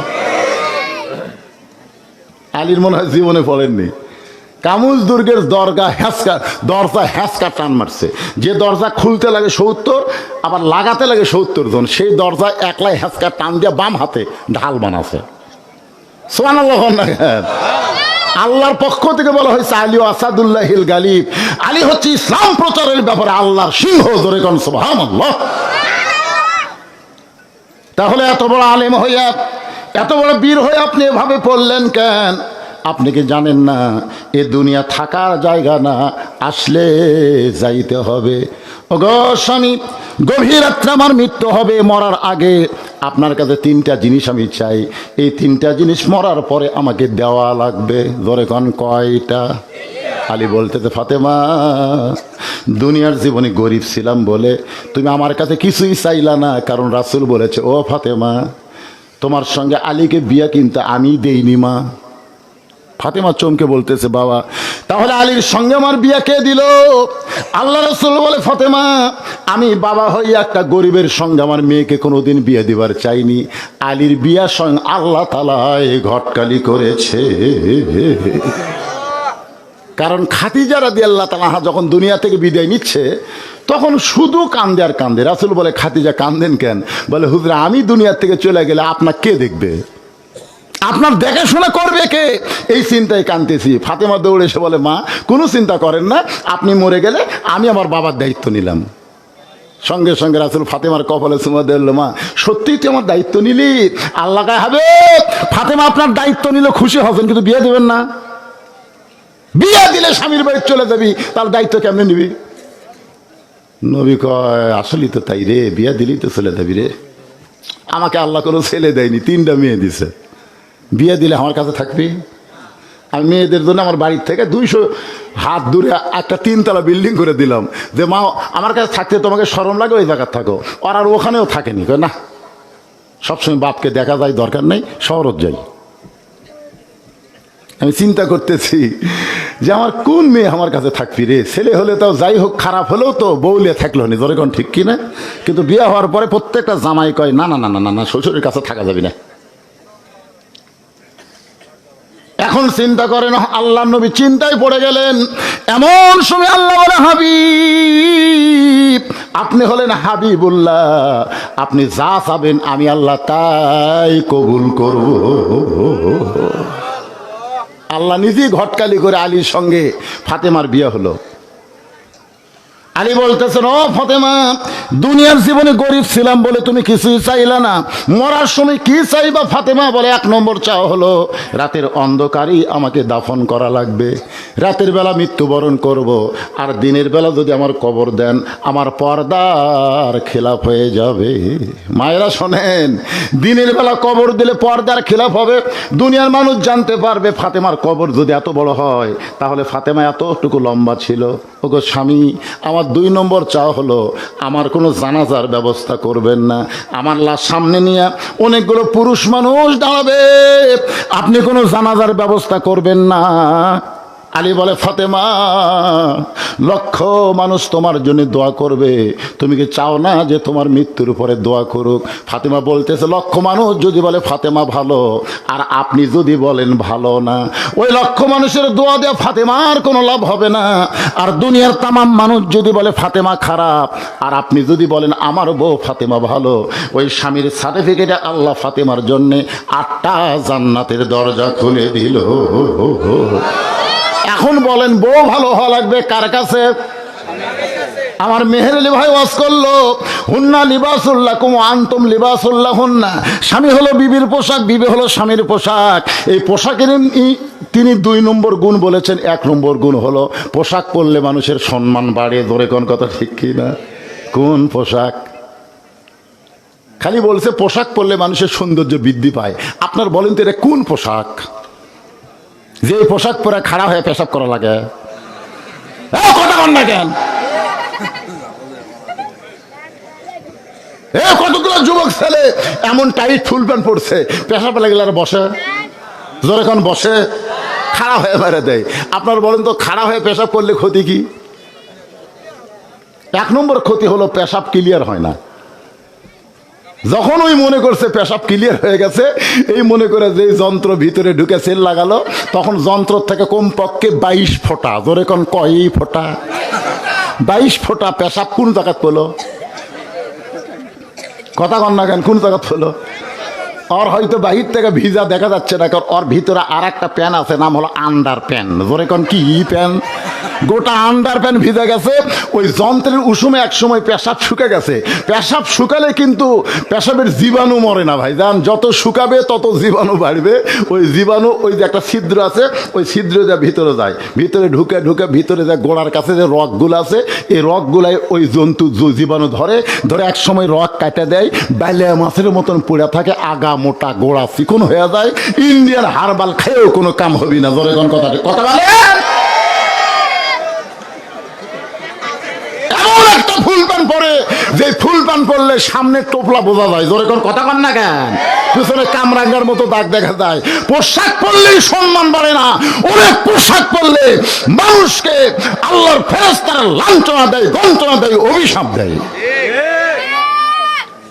আলীর মনে হয় জীবনে পড়েননি। কামুজ দুর্গের দরজা হ্যাঁচকা টান মারছে, যে দরজা খুলতে লাগে 70 আবার লাগাতে লাগে 70 জন, সেই দরজা একলাই হ্যাঁচকা টান দিয়ে বাম হাতে ঢাল বানাছে। সুবহানাল্লাহ। আল্লাহর পক্ষ থেকে বলা হয়েছে, আলী আসাদুল্লাহিল গালিব। আলী হচ্ছে ইসলাম প্রচারের ব্যাপারে আল্লাহর সিংহ। জোরে কোন সুবহানাল্লাহ। তাহলে এত বড় আলেম হইয়া, এত বড় বীর হয়ে আপনি এভাবে পড়লেন কেন? আপনি কি জানেন না এ দুনিয়া থাকার জায়গা না, আসলে যাইতে হবে? ওগো স্বামী, গভীর রাত্রে আমার মৃত্যু হবে, মরার আগে আপনার কাছে তিনটা জিনিস আমি চাই, এই তিনটা জিনিস মরার পরে আমাকে দেওয়া লাগবে। ধরে কোন কয়টা? আলী বলতেছে, ফাতেমা, দুনিয়ার জীবনে গরিব ছিলাম বলে তুমি আমার কাছে কিছুই চাইলা না, কারণ রাসূল বলেছে, ও ফাতেমা, তোমার সঙ্গে আলীকে বিয়া কিন্তু আমি দেইনি মা। ফাতেমা চমকে বলতেছে, বাবা, তাহলে আলীর সঙ্গে আমার বিয়া কে দিল? আল্লাহ রাসূল বলে, ফাতেমা, আমি বাবা হইয়া একটা গরিবের সঙ্গে আমার মেয়েকে কোনোদিন বিয়ে দিবার চাইনি, আলীর বিয়া স্বয়ং আল্লাহ তাআলা ঘটকালি করেছে। কারণ খাদিজা রাদিয়াল্লাহু তাআলা যখন দুনিয়া থেকে বিদায় নিচ্ছে তখন শুধু কান্দে আর কান্দে। রাসূল বলে, খাদিজা কান্দেন কেন? বলে, হুজুর, আমি দুনিয়া থেকে চলে গেলে আপনার কে দেখবে, আপনার দেখাশোনা করবে কে, এই চিন্তায় কাঁদতেছি। ফাতেমা দৌড়ে এসে বলে, মা, কোনো চিন্তা করেন না, আপনি মরে গেলে আমি আমার বাবার দায়িত্ব নিলাম। সঙ্গে সঙ্গে রাসূল ফাতেমার কপালে চুমা দিল, মা, সত্যিই তুই আমার দায়িত্ব নিলি? আল্লাহ কয়, হবে। ফাতেমা আপনার দায়িত্ব নিলে খুশি হবেন, কিন্তু বিয়ে দেবেন না। বিয়ে দিলে স্বামীর বাড়ি চলে যাবি, তার দায়িত্ব কেমনে নিবি? নবী কয়, আসলেই তো তাই রে, বিয়ে দিলেই তো চলে যাবি রে। আমাকে আল্লাহ কোনো ছেলে দেয়নি, তিনটা মেয়ে দিছে, বিয়ে দিলে আমার কাছে থাকবি। আমি মেয়েদের জন্য আমার বাড়ির থেকে 200 হাত দূরে একটা 3তলা বিল্ডিং করে দিলাম, যে মা, আমার কাছে থাকতে তোমাকে শরম লাগে, ওই জায়গায় থাকো। আর আর ওখানেও থাকেনি, না, সবসময় বাপকে দেখা যায়, দরকার নেই, শহরত যাই। আমি চিন্তা করতেছি যে আমার কোন মেয়ে আমার কাছে থাকবি রে। ছেলে হলে তাও যাই হোক, খারাপ হলেও তো বউলে থাকলো নি, ধরে কোন ঠিক কিনা। কিন্তু বিয়ে হওয়ার পরে প্রত্যেকটা জামাই কয়, না না না না না, শ্বশুরের কাছে থাকা যাবি না। এখন চিন্তা করেন, আল্লাহ নবী চিন্তায় পড়ে গেলেন। এমন সময় আল্লাহ বলে, হাবিব, আপনি হলেন হাবিবুল্লাহ, আপনি যা চাবেন আমি আল্লাহ তাই কবুল করব। আল্লাহ নিজেই ঘটকালি করে আলীর সঙ্গে ফাতেমার বিয়ে হলো। আলী বলতেছেন, ও ফাতেমা, দুনিয়ার জীবনে গরিব ছিলাম বলে তুমি কিছুই চাইলা না, মরার সময় কি চাইবা? ফাতেমা বলে, 1 নম্বর চাওয়া হলো রাতের অন্ধকারই আমাকে দাফন করা লাগবে, রাতের বেলা মৃত্যুবরণ করব, আর দিনের বেলা যদি আমার কবর দেন আমার পর্দার খেলাফ হয়ে যাবে। মায়েরা শোনেন, দিনের বেলা কবর দিলে পর্দার খেলাফ হবে, দুনিয়ার মানুষ জানতে পারবে ফাতেমার কবর যদি এত বড় হয় তাহলে ফাতেমা এতটুকু লম্বা ছিল। ওগো স্বামী, আমার 2 নম্বর চাওয়া হলো আমার কোনো জানাজার ব্যবস্থা করবেন না, আমার লাশ সামনে নিয়ে অনেকগুলো পুরুষ মানুষ দাঁড়াবে, আপনি কোনো জানাজার ব্যবস্থা করবেন না। আলী বলে, ফাতেমা, লক্ষ মানুষ তোমার জন্য দোয়া করবে, তুমি কি চাও না যে তোমার মৃত্যুর উপরে দোয়া করুক? ফাতেমা বলতেছে, লক্ষ মানুষ যদি বলে ফাতেমা ভালো, আর আপনি যদি বলেন ভালো না, ওই লক্ষ মানুষের দোয়া দেওয়া ফাতেমার কোনো লাভ হবে না। আর দুনিয়ার তামাম মানুষ যদি বলে ফাতেমা খারাপ, আর আপনি যদি বলেন আমার বউ ফাতেমা ভালো, ওই স্বামীর সার্টিফিকেটে আল্লাহ ফাতেমার জন্যে 8টা জান্নাতের দরজা খুলে দিল। এখন বলেন, বউ ভালো হওয়া লাগবে কার কাছে? আমার মেহের আলী ভাই ওয়াজ করলো, হুন্না লিবাসুল্লাকুম আনতুম লিবাসুল্লাহুন্না। স্বামী হলো বিবির পোশাক, বিবি হলো স্বামীর পোশাক। এই পোশাকের তিনি 2 নম্বর গুণ বলেছেন। 1 নম্বর গুণ হলো পোশাক পরলে মানুষের সম্মান বাড়ে। ধরে কোন কথা ঠিক কি না? কোন পোশাক? খালি বলছে পোশাক পরলে মানুষের সৌন্দর্য বৃদ্ধি পায়। আপনার বলেন তো এটা কোন পোশাক যে পোশাক পরে খাড়া হয়ে পেশাব করা লাগে? কথা বল না কেন? কতগুলো যুবক ছেলে এমন টাইট ফুল প্যান্ট পড়ছে, পেশাব লাগলে আর বসে, জোরে কোন বসে, খাড়া হয়ে মেরে দেয়। আপনার বলেন তো খাড়া হয়ে পেশাব করলে ক্ষতি কি? 1 নম্বর ক্ষতি হলো পেশাব ক্লিয়ার হয় না। যখন ওই মনে করছে পেশাব ক্লিয়ার হয়ে গেছে, এই মনে করে যে যন্ত্র ভিতরে ঢুকে সেল লাগালো, তখন যন্ত্র থেকে কমপক্ষে 22 ফোঁটা, জোরে কোন কয় ফোঁটা, 22 ফোঁটা পেশাব কোন জায়গাত পেলো? কথা কন না কেন? কোন জায়গাত পেলো? ওর হয়তো বাহির থেকে ভিজা দেখা যাচ্ছে না, কারণ ওর ভিতরে আর একটা প্যান আছে, নাম হলো আন্ডার প্যান। জোরে কোন কি প্যান? গোটা আন্ডার প্যান্ট ভিজে গেছে, ওই যন্ত্রের উষুমে এক সময় পেশাব শুকে গেছে। পেশাব শুকালে কিন্তু পেশাবের জীবাণু মরে না ভাই জান, যত শুকাবে তত জীবাণু বাড়বে। ওই জীবাণু, ওই যে একটা ছিদ্র আছে, ওই ছিদ্র যা ভিতরে যায়, ভিতরে ঢুকে ঢুকে ভিতরে যা গোড়ার কাছে যে রগগুলো আছে, এই রগগুলাই ওই জন্তু জীবাণু ধরে ধরে এক সময় রগ কাটে দেয়, বাইলে মাছের মতন পড়ে থাকে, আগা মোটা গোড়া চিকন হয়ে যায়। ইন্ডিয়ান হারবাল খেয়েও কোনো কাম হবি না। ধরে কোন কথা কথা বলে একটা ফুল প্যান্ট পরে, যে ফুল প্যান্ট পরলে সামনে টোপলা বোঝা যায়। জোরে কোন কথা কন না কেন? পিছনে কামরাঙ্গার মতো দাগ দেখা যায়। পোশাক পরলেই সম্মান বাড়ে না, অনেক পোশাক পরলে মানুষকে আল্লাহর ফেরেশতারা লাঞ্ছনা দেয়, গঞ্জনা দেয়, অভিশাপ দেয়।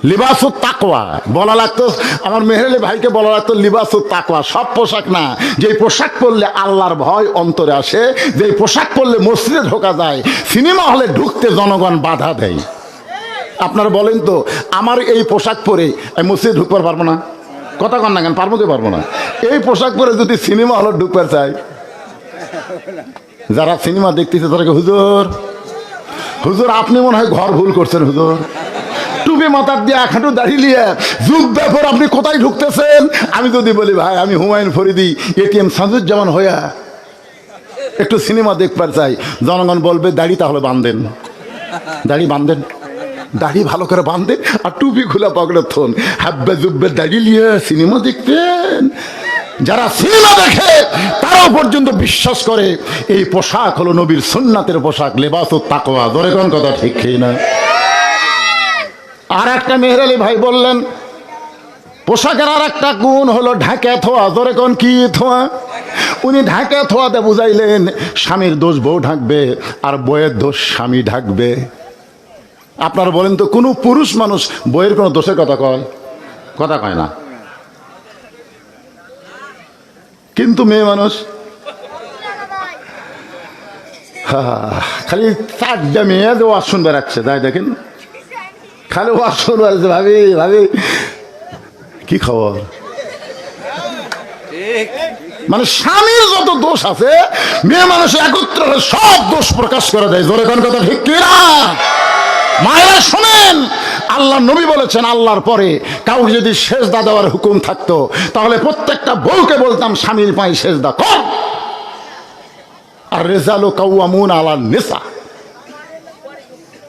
লিবাসুত তাকওয়া বলা লাগতো, আমার মেহেরলি ভাইকে বলা লাগতো লিবাসুত তাকওয়া। সব পোশাক না, যে পোশাক পরলে আল্লাহর ভয় অন্তরে আসে, যে পোশাক পরলে মসজিদে ঢোকা যায়, সিনেমা হলে ঢুকতে জনগণ বাধা দেয়। আপনারা বলেন তো, আমার এই পোশাক পরে আমি মসজিদে ঢুকতে পারবো না? কথা কন না কেন? পারবো কি পারবো না? এই পোশাক পরে যদি সিনেমা হলে ঢুকতে চাই, যারা সিনেমা দেখতেছে তাদেরকে, হুজুর হুজুর আপনি মনে হয় ঘর ভুল করছেন, হুজুর টুপি মাথার দিয়ে একহাঁটু দাঁড়িয়ে নিয়ে যুগ ব্যাপার আপনি কোথায় ঢুকতেছেন? আমি যদি বলি ভাই আমি হুমায়ুন ফরিদি এটিএম সাজুজ্জামান হইয়া একটু সিনেমা দেখবার চাই, জনগণ বলবে দাড়ি তাহলে বাঁধেন, দাড়ি বাঁধেন, দাড়ি ভালো করে বাঁধেন আর টুপি খোলা পকেটে থন, হাব্বে জুব্বে দাড়ি নিয়ে সিনেমা দেখবেন। যারা সিনেমা দেখে তারাও পর্যন্ত বিশ্বাস করে এই পোশাক হলো নবীর সুন্নাতের পোশাক, লেবাসুত তাকওয়া। ধরে কোন কথা ঠিক না? আর একটা মেহেরালি ভাই বললেন পোশাকের আর একটা গুণ হলো ঢাকা থোয়া। ধরে কোন কি থোয়া? উনি ঢাকা থোয়াতে বুঝাইলেন স্বামীর দোষ বউ ঢাকবে আর বইয়ের দোষ স্বামী ঢাকবে। আপনারা বলেন তো, কোনো পুরুষ মানুষ বইয়ের কোনো দোষের কথা কয়? কথা কয় না। কিন্তু মেয়ে মানুষ খালি 4টা মেয়ে ওয়াজ শুনবে রাখছে, তাই দেখেন খালি ওয়াজ শুনবে রাখছে। ভাবি ভাবি কি খবর? মানে স্বামীর যত দোষ আছে মেয়ে মানুষ একত্র সব দোষ প্রকাশ করে দেয়। জোরে কোন কথা ঠিক কিনা? মায়েরা শোনেন, আল্লাহ নবী বলেছেন আল্লাহর পরে কাউকে যদি সেজদা দেওয়ার হুকুম থাকতো তাহলে প্রত্যেকটা বউকে বলতাম স্বামীর পায়ে সেজদা কর। আর রিজালু কাওয়ামুন আলান নিসা।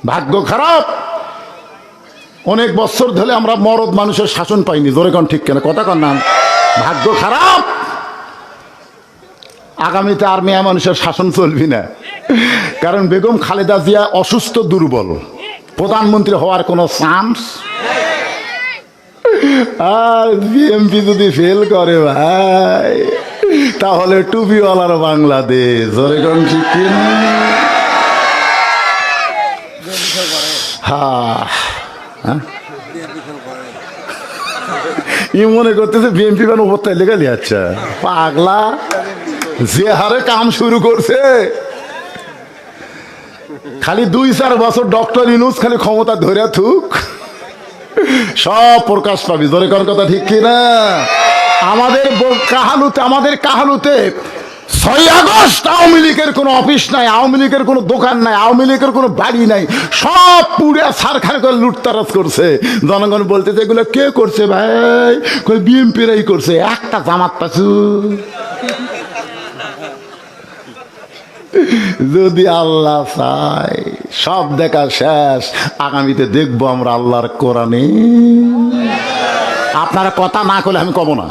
ভাগ্য খারাপ, অনেক বছর ধরে আমরা মরদ মানুষের শাসন পাইনি। জোরে কোন ঠিক কেন? কথা কন না। ভাগ্য খারাপ, আগামীতে আর মেয়ে মানুষের শাসন চলবি না, কারণ বেগম খালেদা জিয়া অসুস্থ, দুর্বল, প্রধানমন্ত্রী হওয়ার কোনো চান্স। আর বিএমপি যদি ফেল করে ভাই, তাহলে টুপিওয়ালার বাংলাদেশ। জোরে কোন ঠিক কিনা? ই মনে করতেছে বিএনপি বান উপর তাই লেগে আচ্ছা পাগলা, যে হারে কাম শুরু করছে, খালি 2-4 বছর ডক্টর ইউনূস খালি ক্ষমতা ধরে থুক, সব প্রকাশ পাবি। ধরে কোন কথা ঠিক কিনা? আমাদের কাহালুতে 6 আগস্ট আওয়ামী লীগের কোনো অফিস নাই, আওয়ামী লীগের কোনো দোকান নাই, আওয়ামী লীগের কোনো বাড়ি নাই, সব পুড়ে ছারখার করে লুটতারাজ করছে। জনগণ বলতেছে এগুলো কে করছে ভাই? কই বিএনপিরাই করছে। একটা জামাত পাচু। যদি আল্লাহ চায় সব দেখা শেষ, আগামীতে দেখবো আমরা আল্লাহর কোরআনে। আপনারা কথা না করলে আমি কব না।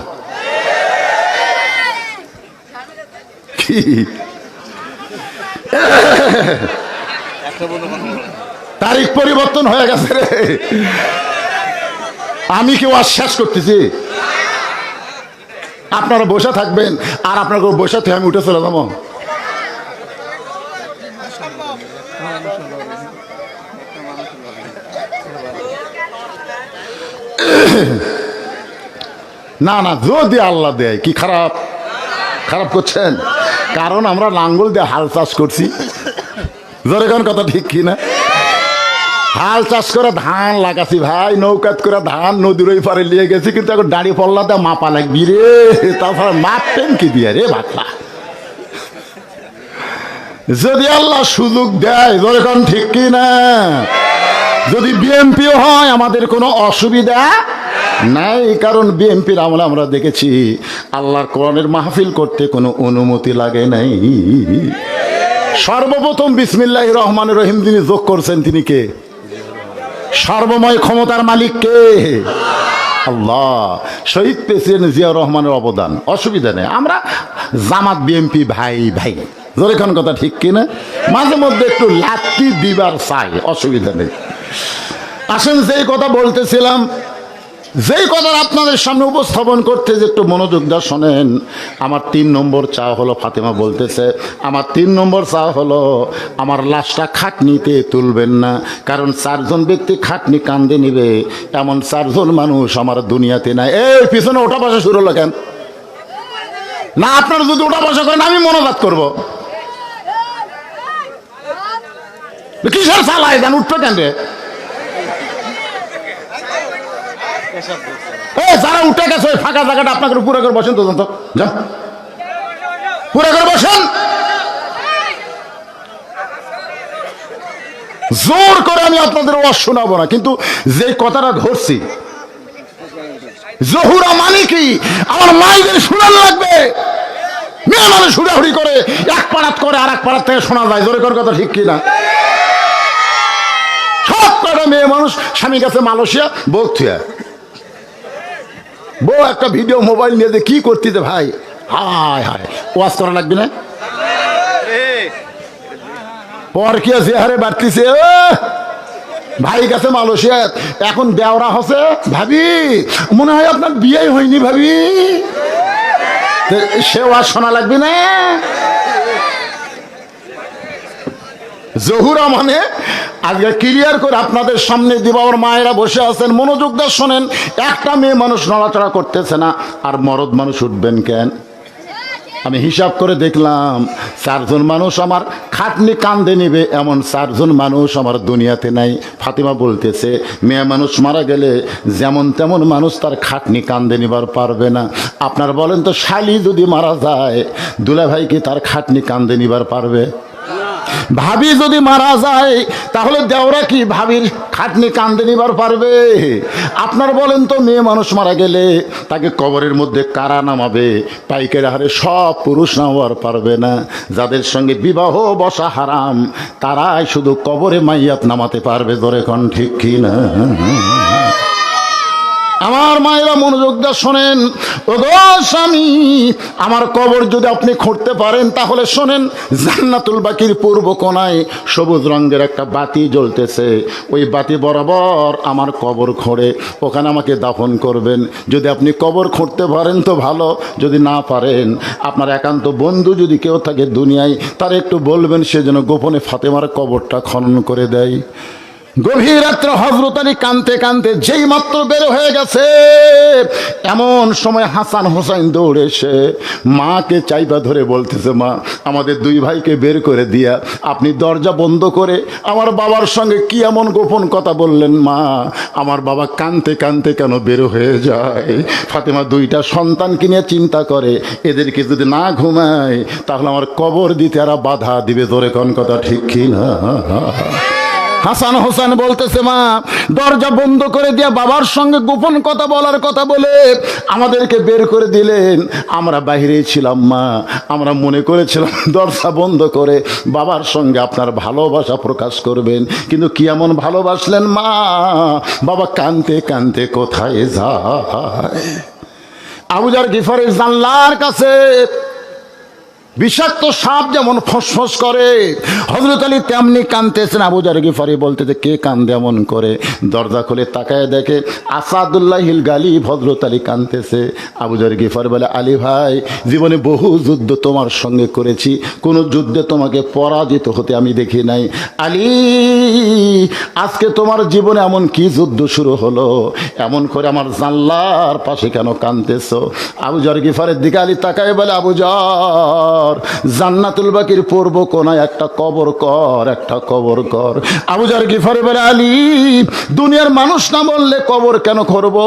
তারিখ পরিবর্তন হয়ে গেছে রে। আমি কেউ আশ্বাস করতেছি, আপনারা বসে থাকবেন আর আপনার বসে থেকে আমি উঠে চলে যাবো। না না, যদি আল্লাহ দেয় কি খারাপ খারাপ করছেন? কারণ আমরা লাঙ্গল দিয়ে হাল চাষ করছি। জোরে কোন কথা ঠিক কিনা? হাল চাষ করে ধান লাগাছি ভাই, নৌকাত করে ধান নদীর ওই পারে নিয়ে গেছি, কিন্তু এখন দাঁড়িয়ে পড়লা দিয়ে মাপা লাগবি রে। তারপরে মাপতেন কি দিয়ে রে ভাতলা? যদি আল্লাহ সুযোগ দেয়, যখন ঠিক কি না, যদি বিএনপিও হয় আমাদের কোনো অসুবিধা নাই, কারণ বিএনপির আমলে আমরা দেখেছি আল্লাহর কোরআনের মাহফিল করতে কোনো অনুমতি লাগে নাই। সর্বপ্রথম বিসমিল্লাহির রহমানির রহিম যিনি যোগ করছেন তিনি কে? সর্বময় ক্ষমতার মালিক কে? আল্লাহ। শহীদ প্রেসিডেন্ট জিয়াউর রহমানের অবদান, অসুবিধা নেই। আমরা জামাত বিএনপি ভাই ভাই, যেরকম কথা ঠিক কিনা, মাঝে মধ্যে একটু লাত্তি দিবার চাই, অসুবিধা নেই। আসেন যেই কথা বলতেছিলাম, যেই কথা আপনাদের সামনে উপস্থাপন করতে যে একটু মনোযোগ দিয়ে শোনেন। আমার 3 নম্বর চা হলো, ফাতেমা বলতেছে আমার 3 নম্বর চা হলো আমার লাশটা খাটনিতে তুলবেন না, কারণ 4 জন ব্যক্তি খাটনি কান্দে নিবে এমন 4 জন মানুষ আমার দুনিয়াতে নাই। এই পিছনে ওঠা বসা শুরু হলো কেন? না, আপনারা যদি ওঠা বসা করেন আমি মনোজাত করবো। কিসের চালায় দেন, উঠতো কেন রে? যারা উঠে গেছে ওই ফাঁকা জায়গাটা আপনাকে পুরো করে বসেন তো, যান পুরো করে বসেন। জোর করে আমি আপনাদের ওয়াজ শোনাবো না, কিন্তু যে কথাটা ঘটছি জহুরা মানে কি আমার মায়েদের শোনানো লাগবে। মেয়ে মানুষ হুড়াহুড়ি করে এক পাড়াত করে আর এক পাড়াত থেকে শোনা যায়, জোরে করে কথা ঠিক কিনা? সব কটা মেয়ে মানুষ স্বামী গেছে মালয়েশিয়া, বউ থুয়া, বউ একটা ভিডিও মোবাইল নিয়ে কি করতেছে ভাই, হায় হায়, ওয়াজ করা লাগবে না? পর কি আছে হারে বাড়তিছে, ভাই গেছে মালয়েশিয়া, এখন দেওরা হচ্ছে, ভাবি মনে হয় আপনার বিয়ে হয়নি ভাবি, সে ওয়াজ শোনা লাগবে না? জহুরা মানে আজকে ক্লিয়ার করে আপনাদের সামনে দিব। আমার মায়েরা বসে আছেন, মনোযোগ দিয়ে শোনেন। একটা মেয়ে মানুষ নড়াচড়া করতেছে না, আর মরদ মানুষ উঠবেন কেন? আমি হিসাব করে দেখলাম 4 জন মানুষ আমার খাটনি কান্দে নিবে এমন 4 জন মানুষ আমার দুনিয়াতে নাই। ফাতিমা বলতেছে মেয়ে মানুষ মারা গেলে যেমন তেমন মানুষ তার খাটনি কান্দে নিবার পারবে না। আপনার বলেন তো, শালি যদি মারা যায় দুলাভাই কি তার খাটনি কান্দে নিবার পারবে? ভাবি যদি মারা যায় তাহলে দেওরা কি ভাবির খাটনি কান্দে নিবার পারবে? আপনার বলেন তো, মেয়ে মানুষ মারা গেলে তাকে কবরের মধ্যে কারা নামাবে? পাইকারি হারে সব পুরুষ নামাবার পারবে না। যাদের সঙ্গে বিবাহ বসা হারাম তারাই শুধু কবরে মাইয়াত নামাতে পারবে। ধরে কোন ঠিক কি না? আমার মায়েরা মনোযোগ দিয়ে শোনেন। ও গো স্বামী, আমার কবর যদি আপনি খুঁড়তে পারেন তাহলে শোনেন, জান্নাতুল বাকির পূর্ব কোণায় সবুজ রঙের একটা বাতি জ্বলতেছে, ওই বাতি বরাবর আমার কবর খুঁড়ে ওখানে আমাকে দাফন করবেন। যদি আপনি কবর খুঁড়তে পারেন তো ভালো, যদি না পারেন আপনার একান্ত বন্ধু যদি কেউ থাকে দুনিয়ায়, তার একটু বলবেন সে যেন গোপনে ফাতেমার কবরটা খনন করে দেয়। গভীর রাত্রে হযরত আলী কাঁদতে কাঁদতে যেই মাত্র বের হয়ে গেছে, এমন সময় হাসান হোসেন দৌড়ে এসে মাকে চাইবা ধরে বলতেছে, মা আমাদের 2 ভাইকে বের করে দিয়া আপনি দরজা বন্ধ করে আমার বাবার সঙ্গে কি এমন গোপন কথা বললেন মা? আমার বাবা কাঁদতে কাঁদতে কেন বের হয়ে যায়? ফাতেমা 2টা সন্তানকে নিয়ে চিন্তা করে, এদেরকে যদি না ঘুমায় তাহলে আমার কবর দিতে এরা বাধা দিবে। ধরে কোন কথা ঠিক কি না? হাসান হোসেন বলতেছে, মা দরজা বন্ধ করে দিয়া বাবার সঙ্গে গোপন কথা বলার কথা বলে আমাদেরকে বের করে দিলেন। আমরা বাইরেই ছিলাম মা, আমরা মনে করেছিলাম দরজা বন্ধ করে বাবার সঙ্গে আপনার ভালোবাসা প্রকাশ করবেন, কিন্তু কি এমন ভালোবাসলেন মা? বাবা কাঁদতে কাঁদতে কোথায় যায়? আবু যার গিফারি জানলার কাছে বিষাক্ত সাপ যেমন ফসফস করে, হযরত আলী তেমনি কাঁদতেছেন। আবু যার গিফারি বলতেছে, কে কান্দে এমন করে? দরজা খুলে তাকায় দেখে আসাদুল্লাহিল গালিব হযরত আলী কাঁদতেছে। আবু যার গিফারি বলে, আলী ভাই জীবনে বহু যুদ্ধ তোমার সঙ্গে করেছি, কোন যুদ্ধে তোমাকে পরাজিত হতে আমি দেখি নাই। আলী আজকে তোমার জীবনে এমন কি যুদ্ধ শুরু হলো, এমন করে আমার জানলার পাশে কেন কাঁদতেছো? আবু যার গিফারের দিকে আলী তাকায় বলে, আবু যার জর, জান্নাতুল বাকির পূর্ব কোনায় একটা কবর কর, একটা কবর কর। আবু জর গিফারি বলে, আলী দুনিয়ার মানুষ না বললে কবর কেন করব?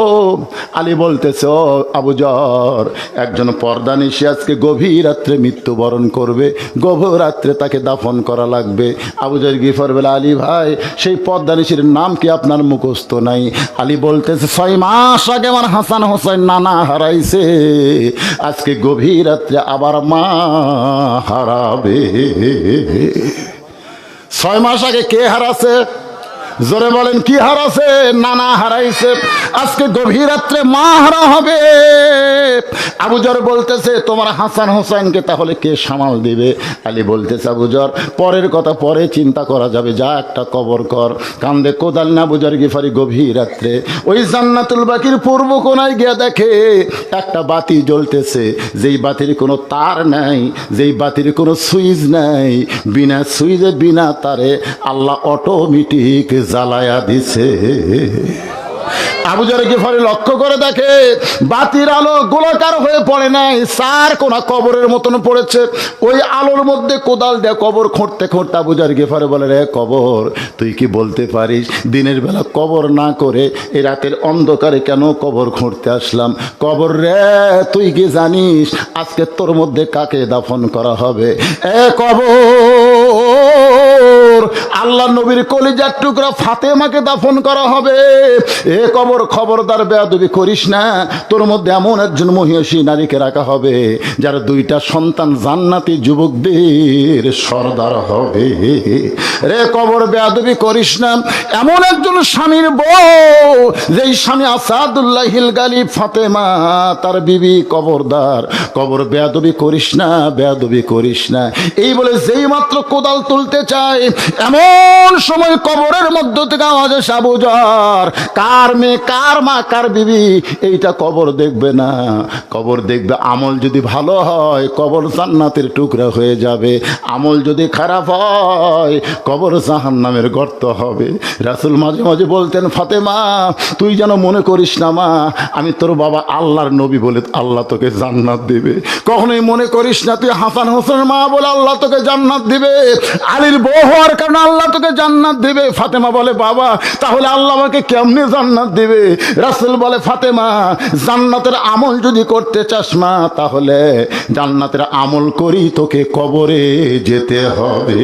আলী বলতেছে, ও আবু জর, একজন পর্দানিশী আজকে গভীর রাত্রে মৃত্যুবরণ করবে, গভীর রাত্রে তাকে দাফন করা লাগবে। আবু জর গিফার বলে, আলী ভাই সেই পর্দানিশীর নাম কি আপনার মুখস্থ নাই? আলী বলতেছে, 6 মাস আগে আমার হাসান হোসেন নানা হারাইছে, আজকে গভীর রাত্রে আবার মা হারাবে। 6 মাস আগে কে হারাছে? জোরে বলেন, কি হারাছে? নানা হারাইছে, আজকে গভীর রাত্রে মা হারা হবে। আবু জর বলতেছে, তোমার হাসান হোসেনকে তাহলে কে সামাল দিবে? আলী বলতেছে, আবু জর পরের কথা পরে চিন্তা করা যাবে, যা একটা কবর কর। কান্দে কোদাল না আবু জর গিফারি গভীর রাত্রে ওই জান্নাতুল বাকির পূর্ব কোনায় গিয়ে দেখে একটা বাতি জ্বলতেছে, যেই বাতির কোনো তার নাই, যেই বাতির কোনো সুইচ নাই, বিনা সুইচে বিনা তারে আল্লাহ অটোমেটিক জ্বালায়া দিছে। আবু জর গিফারি লক্ষ্য করে দেখে বাতির আলো গোলাকার হয়ে পড়ে নাই, চার কোনা কবরের মতন পড়েছে। ওই আলোর মধ্যে কোদাল দিয়ে কবর খুঁড়তে খুঁড়তে আবু জর গিফারি বলে, রে কবর, তুই কি বলতে পারিস দিনের বেলা কবর না করে এই রাতের অন্ধকারে কেন কবর খুঁড়তে আসলাম? কবর রে, তুই কি জানিস আজকে তোর মধ্যে কাকে দাফন করা হবে? এ কবর, আল্লাহ নবীর কলিজার টুকরা ফাতেমাকে দাফন করা হবে। এ কবর, খবরদার বেয়াদবি করিস না, তোর মধ্যে এমন একজন মহিষী নারীকে রাখা হবে যার 2টা সন্তান জান্নাতি যুবকদের সর্দার হবে। রে কবর, বেয়াদবি করিস না, এমন একজন স্বামীর বউ যেই স্বামী আসাদুল্লাহ হিল গালিব ফাতেমা তার বিবি, কবরদার কবর, বেয়াদবি করিস না, বেয়াদবি করিস না। এই বলে যেই মাত্র কোদাল তুলতে চায় এমন সময় কবরের মধ্য থেকে আওয়াজ আসে, আবু জর, কার মেয়ে, কার মা, কার বিবি, এইটা কবর দেখবে না। কবর দেখবে আমল যদি ভালো হয় কবর জান্নাতের টুকরা হয়ে যাবে, আমল যদি খারাপ হয় কবর জাহান্নামের গর্ত হবে। রাসূল মাঝে মাঝে বলতেন, ফাতেমা তুই যেন মনে করিস না মা আমি তোর বাবা আল্লাহর নবী বলে আল্লাহ তোকে জান্নাত দিবে, কখনোই মনে করিস না তুই হাসান হোসেনের মা বলে আল্লাহ তোকে জান্নাত দিবে, আলীর বউ হওয়ার কারণে আল্লাহ তোকে জান্নাত দিবে। ফাতেমা বলে, বাবা তাহলে আল্লাহ আমাকে কেমনে জান্নাত দিবে? রাসূল বলে, ফাতেমা জান্নাতের আমল যদি করতে চাস মা, তাহলে জান্নাতের আমল করি তোকে কবরে যেতে হবে।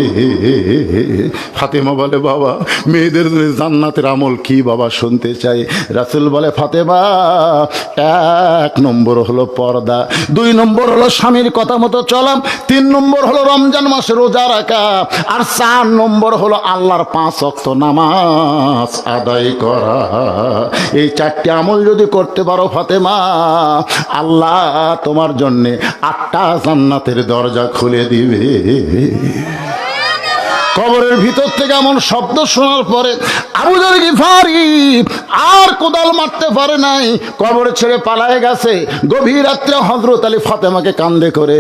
ফাতেমা বলে, বাবা মেয়েদের জান্নাতের আমল কি বাবা শুনতে চাই? রাসূল বলে, ফাতেমা 1 নম্বর হলো পর্দা, 2 নম্বর হলো স্বামীর কথা মতো চলা, 3 নম্বর হলো রমজান মাসে রোজা রাখা, আর 4 নম্বর হলো আল্লাহর 5 ওয়াক্ত নামাজ আদায় করা। এই 4টি আমল যদি করতে পারো ফাতেমা, আল্লাহ তোমার জন্যে 8টা জান্নাতের দরজা খুলে দিবে। কবরের ভিতর থেকে এমন শব্দ শোনার পরে আবু জর গিফারি আর কোদাল মারতে পারে নাই, কবর ছেড়ে পালায়ে গেছে। গভীর রাত্রে হযরত আলী ফাতেমাকে কান্দে করে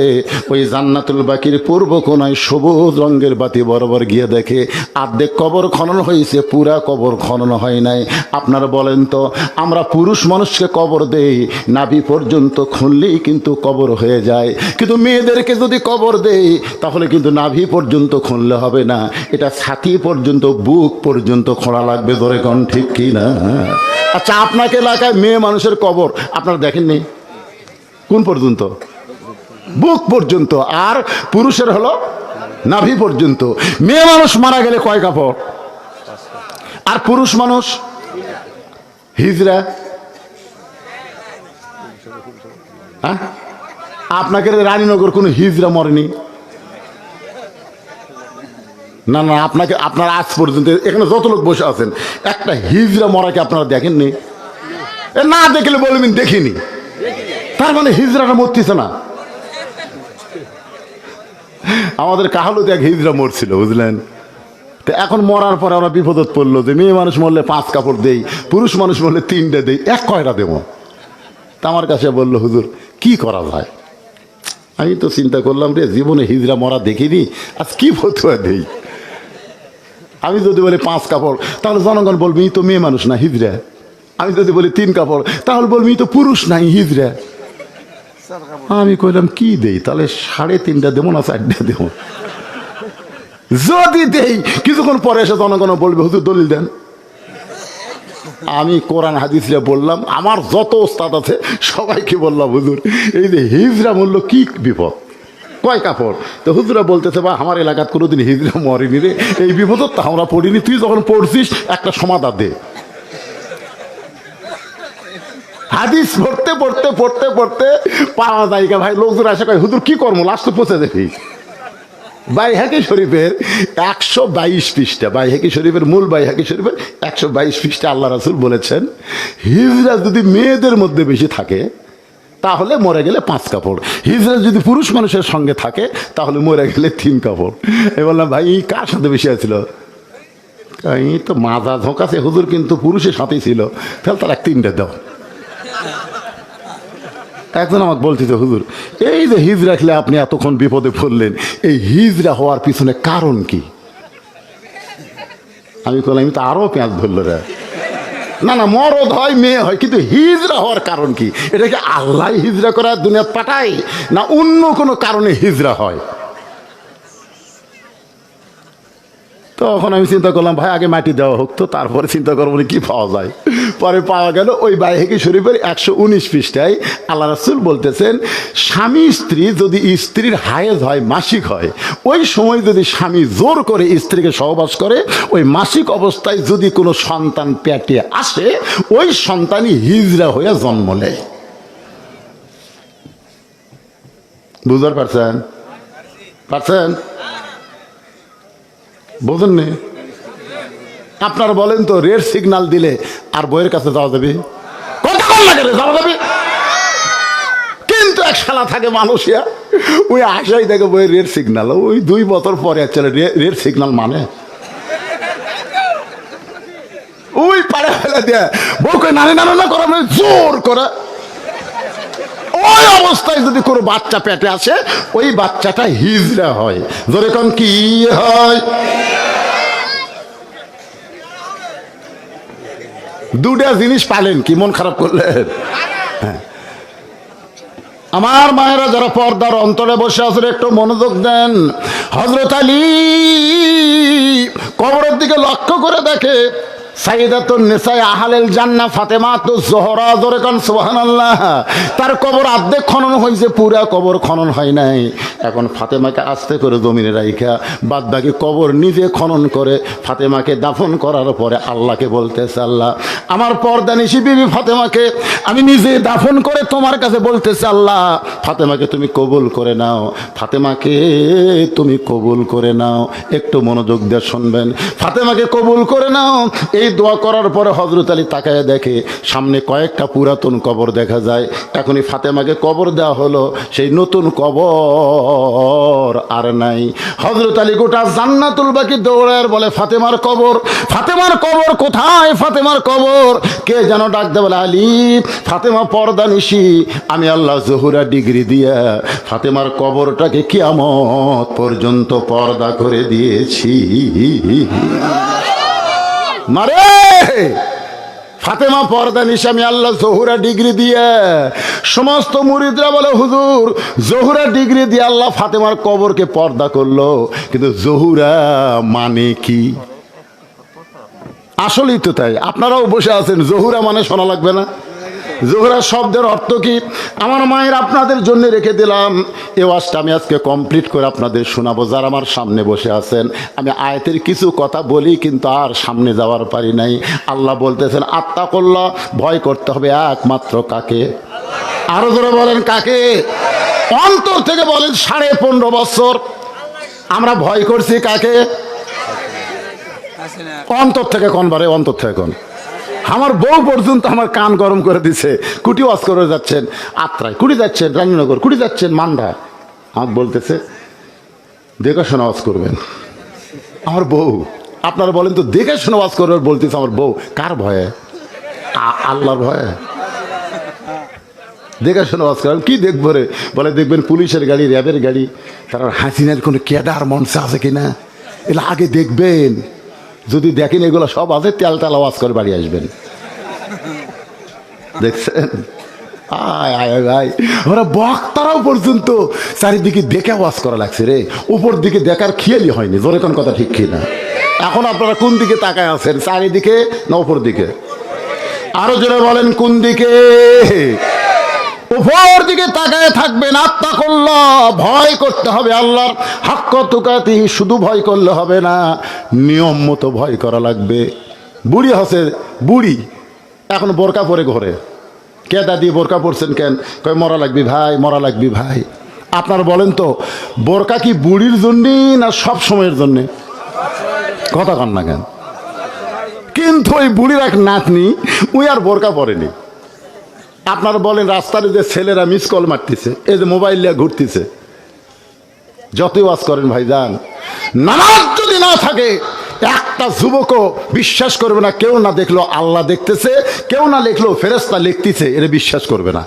ওই জান্নাতুল বাকির পূর্ব কোনায় সবুজ রঙের বাতি বরাবর গিয়ে দেখে অর্ধেক কবর খনন হয়েছে, পুরা কবর খনন হয় নাই। আপনারা বলেন তো, আমরা পুরুষ মানুষকে কবর দেই নাভি পর্যন্ত খুললেই কিন্তু কবর হয়ে যায়, কিন্তু মেয়েদেরকে যদি কবর দেই তাহলে কিন্তু নাভি পর্যন্ত খুললে হবে না, এটা ছাতি পর্যন্ত, বুক পর্যন্ত খোঁড়া লাগবে। ধরে কোন ঠিক কি না? আচ্ছা, আপনাকে এলাকায় মেয়ে মানুষের কবর আপনারা দেখেননি? কোন পর্যন্ত? বুক পর্যন্ত। আর পুরুষের হলো নাভি পর্যন্ত। মেয়ে মানুষ মারা গেলে কয় কাপড়? আর পুরুষ মানুষ হিজরা। হ্যাঁ, আপনাকে রানীনগর কোনো হিজরা মরেনি? না না, আপনাকে, আপনারা আজ পর্যন্ত এখানে যত লোক বসে আছেন একটা হিজরা মরাকে আপনারা দেখেননি? না দেখলে বলবেন দেখিনি, তার মানে হিজরাটা মরতেছে না। আমাদের কাহালুতে এক হিজরা মরছিল, বুঝলেন? তো এখন মরার পরে আমরা বিপদত পড়লো যে মেয়ে মানুষ মরলে 5 কাপড় দেই, পুরুষ মানুষ মরলে 3টে দেই, এক কয়টা দেবো? তা আমার কাছে বললো, হুজুর কি করা যায়? আমি তো চিন্তা করলাম রে, জীবনে হিজরা মরা দেখিনি, আজ কি ফতুয়া দেই? আমি যদি বলি 5 কাপড় তাহলে জনগণ বলবে ই তো মেয়ে মানুষ না হিজরা। আমি যদি বলি 3 কাপড় তাহলে বলবি ই তো পুরুষ নাই হিজরা। আমি কইলাম কি দেই, তাহলে 3.5টা দেবো না 4টা দেবো? যদি দেই কিছুক্ষণ পরে এসে জনগণ বলবে হুজুর দলিল দেন। আমি কোরআন হাদিস বললাম, আমার যত ওস্তাদ আছে সবাইকে বললাম হুজুর এই যে হিজরা মূল্য কি বিপদ, কয় কাপড়? তো হুজুরা বলতেছে বা আমার এলাকাত কোনোদিন হিজরা মরেনি রে, এই বিপদ তো আমরা পড়িনি, তুই যখন পড়ছিস একটা সমাধান দে। হাদিস পড়তে পড়তে পড়তে পড়তে পাওয়া যায় ভাই, লোকজন আসে কয় হুজুর কি করবো, লাস্ট পৌঁছে দেখি বাইহাকি শরীফের 122 পৃষ্ঠা, বাইহাকি শরীফের মূল বাইহাকি শরীফের 122 পৃষ্ঠা আল্লাহ রাসূল বলেছেন হিজরা যদি মেয়েদের মধ্যে বেশি থাকে তাহলে মরে গেলে 5 কাপড়, হিজরা যদি পুরুষ মানুষের সঙ্গে থাকে তাহলে মরে গেলে 3 কাপড়। আমি বললাম ভাই কার সাথে বেশি আছিল? এই তো মাজা ঝোঁকাছে হুজুর, কিন্তু পুরুষের সাথেই ছিল, তাহলে তার 3টা দাও। একজন আমাকে বলতেছে হুজুর এই যে হিজরা খেলে আপনি এতক্ষণ বিপদে পড়লেন, এই হিজরা হওয়ার পিছনে কারণ কি? আমি বললাম আমি তো আরো পেঁয়াজ ধরলো রে, না না মরদ হয় মেয়ে হয়, কিন্তু হিজরা হওয়ার কারণ কি? এটা কি আল্লাহ হিজরা করার দুনিয়া পাঠায়, না অন্য কোনো কারণে হিজরা হয়? তখন আমি চিন্তা করলাম ভাই আগে মাটি দেওয়া হোক, তো তারপরে চিন্তা করবো কি পাওয়া যায়। পরে পাওয়া গেল ওই বাইহাকি শরীফের 119 পৃষ্ঠায় আল্লাহ রাসূল বলতেছেন স্বামী স্ত্রী যদি স্ত্রীর হায়েজ হয়, মাসিক হয়, ওই সময় যদি স্বামী জোর করে স্ত্রীকে সহবাস করে, ওই মাসিক অবস্থায় যদি কোনো সন্তান পেটে আসে, ওই সন্তানই হিজরা হয়ে জন্ম নেয়। বুঝতে পারছেন? পারছেন? বোঝেন নি? আপনারা বলেন তো রেড সিগন্যাল দিলে আর বইয়ের কাছে যাওয়া যাবে? কতক্ষণ লাগে রে যাওয়া যাবে? কিন্তু এক শালা থাকে মানুষিয়া, ওই আশাই দেখে বইয়ের রেড সিগন্যাল, ওই 2 বছর পরে চলে রেড সিগন্যাল মানে ওই পারে ফেলে দেয়, বউকে নানি নানা না করা জোর করে। ওই অবস্থায় যদি কোনো বাচ্চা পেটে আসে, ওই বাচ্চাটা হিজরা হয়। যেরকম কি হয়, দুটা জিনিস পালেন কি মন খারাপ করলেন? হ্যাঁ আমার মায়েরা যারা পর্দার অন্তরে বসে আছেন একটু মনোযোগ দেন। হযরত আলী কবরের দিকে লক্ষ্য করে দেখে সাইয়্যিদাতুন নিসা আহলিল জান্নাহ ফাতেমাতুজ জোহরা, জোরে কোন সুবহানাল্লাহ। তার কবর অর্ধেক খনন হয়েছে, পুরা কবর খনন হয় নাই। এখন ফাতেমাকে আস্তে করে জমিনে রাইখা বাদ বাকি কবর নিজে খনন করে ফাতেমাকে দাফন করার পরে আল্লাহকে বলতেছে আল্লাহ আমার পর্দানিশী বিবি ফাতেমাকে আমি নিজে দাফন করে তোমার কাছে বলতেছি আল্লাহ ফাতেমাকে তুমি কবুল করে নাও, ফাতেমাকে তুমি কবুল করে নাও। একটু মনোযোগ দিয়ে শুনবেন, ফাতেমাকে কবুল করে নাও। এই দোয়া করার পরে হযরত আলী তাকায় দেখে সামনে কয়েকটা পুরাতন কবর দেখা যায়। এখনই ফাতেমাকে কবর দেওয়া হলো, সেই নতুন কবর আর নাই। হযরত আলী গোটা জান্নাতুল বাকি দৌড়ায় বলে ফাতেমার কবর, ফাতেমার কবর কোথায়, ফাতেমার কবর? কে যেন ডাক দেয় বলে আলী ফাতেমা পর্দানিশী, আমি আল্লাহ জহুরা ডিগ্রি দিয়া ফাতেমার কবরটাকে কিয়ামত পর্যন্ত পর্দা করে দিয়েছি। মারে ফাতেমা পর্দানিশী আমি আল্লাহ জহুরা ডিগ্রি দিয়ে। সমস্ত মুরিদরা বলে হুজুর জহুরা ডিগ্রি দিয়ে আল্লাহ ফাতেমার কবরকে পর্দা করলো, কিন্তু জহুরা মানে কি? আসলেই তো তাই, আপনারাও বসে আছেন, জহুরা মানে শোনা লাগবে না? জোহরা শব্দের অর্থ কি? আমার মায়ের আপনাদের জন্য রেখে দিলাম, এই ওয়াজটা আমি আজকে কমপ্লিট করে আপনাদের শোনাবো। যারা আমার সামনে বসে আছেন, আমি আয়াতের কিছু কথা বলি কিন্তু আর সামনে যাওয়ার পারি নাই। আল্লাহ বলতেছেন আত্তাকুল্লাহ, ভয় করতে হবে একমাত্র কাকে? আরো জোরে বলেন কাকে? অন্তর থেকে বলেন। 15.5 বছর আমরা ভয় করছি কাকে? অন্তর থেকে কোন বারে? অন্তর থেকে কোন? আমার বউ পর্যন্ত আমার কান গরম করে দিছে। কুটি ওয়াজ করে যাচ্ছেন আত্রায়, কুটি যাচ্ছেন রানীনগর, কুটি যাচ্ছেন মান্ডা, আমাকে বলতেছে দেখে শোনা ওয়াজ করবেন। আমার বউ, আপনারা বলেন তো দেখে শোনা ওয়াজ করবেন বলতেছে আমার বউ, কার ভয়ে? আল্লাহর ভয়ে। দেখে শোনা ওয়াজ করেন, কি দেখবো রে? বলে দেখবেন পুলিশের গাড়ি, র্যাবের গাড়ি, তারা হাসিনার কোনো ক্যাডার মঞ্চে আছে কিনা এগুলো আগে দেখবেন। যদি দেখেন এগুলো সব আছে, তেল তেল আওয়াজ করে বাড়ি আসবেন। দেখছেন আয় আয় ভাই, ওরা বক্তারাও পর্যন্ত চারিদিকে দেখে ওয়াজ করা লাগছে রে, উপর দিকে দেখার খেয়ালই হয়নি। জোরে কোন কথা ঠিক কিনা? এখন আপনারা কোন দিকে তাকায় আছেন, চারিদিকে না উপর দিকে? আরো জোরে বলেন, কোন দিকে? উপর দিকে তাকায় থাকবেন। আত্তাকুল্লাহ, ভয় করতে হবে আল্লাহর। হাক্ক তুকাতি, শুধু ভয় করলে হবে না, নিয়ম মতো ভয় করা লাগবে। বুড়ি হসে, বুড়ি এখন বোরকা পরে ঘরে। কে দাদি বোরকা পরছেন কেন? কয় মরা লাগবি ভাই, মরা লাগবি ভাই। আপনার বলেন তো, বোরকা কি বুড়ির জন্যে না সব সময়ের জন্যে? কথা কন না কেন? কিন্তু ওই বুড়ির এক নাতনি, ওই আর বোরকা পরেনি। আপনার বলেন, রাস্তার যে ছেলেরা মিস কল মারতেছে, এই যে মোবাইল নিয়ে ঘুরতেছে, যতই ওয়াজ করেন ভাইজান, নামাজ যদি না থাকে একটা যুবকও বিশ্বাস করবে না। কেউ না দেখলো আল্লাহ দেখতেছে, কেউ না লিখলো ফেরেশতা লিখতেছে, এটা বিশ্বাস করবে না।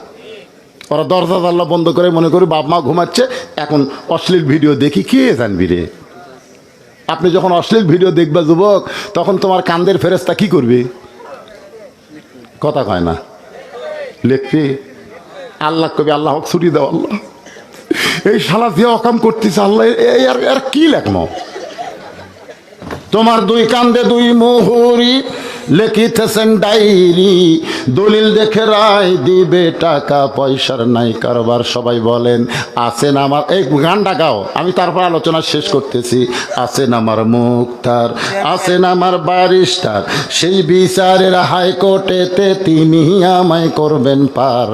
ওরা দরজা জানলা বন্ধ করে মনে করি বাপ মা ঘুমাচ্ছে, এখন অশ্লীল ভিডিও দেখি, কে জানবি রে? আপনি যখন অশ্লীল ভিডিও দেখবা যুবক, তখন তোমার কান্দের ফেরেশতা কি করবে? কথা কয় না, লিখবি। আল্লাহ কবি আল্লাহ ছুটি দাও, আল্লাহ এই শালা দিয়ে অকাম করতেছে, আল্লাহ আর কি লেখনো? তোমার দুই কান্দে দুই মোহরি লিখিতেছেন ডায়েরি, দলিল দেখে রায় দিবে, টাকা পয়সার নাই কারবার। সবাই বলেন আছেন আমার, এই গানটা গাও, আমি তারপর আলোচনা শেষ করতেছি। আছেন আমার মুক্তার, আছেন আমার ব্যারিস্টার, সেই বিচারের হাইকোর্টেতে তিনি আমায় করবেন পার।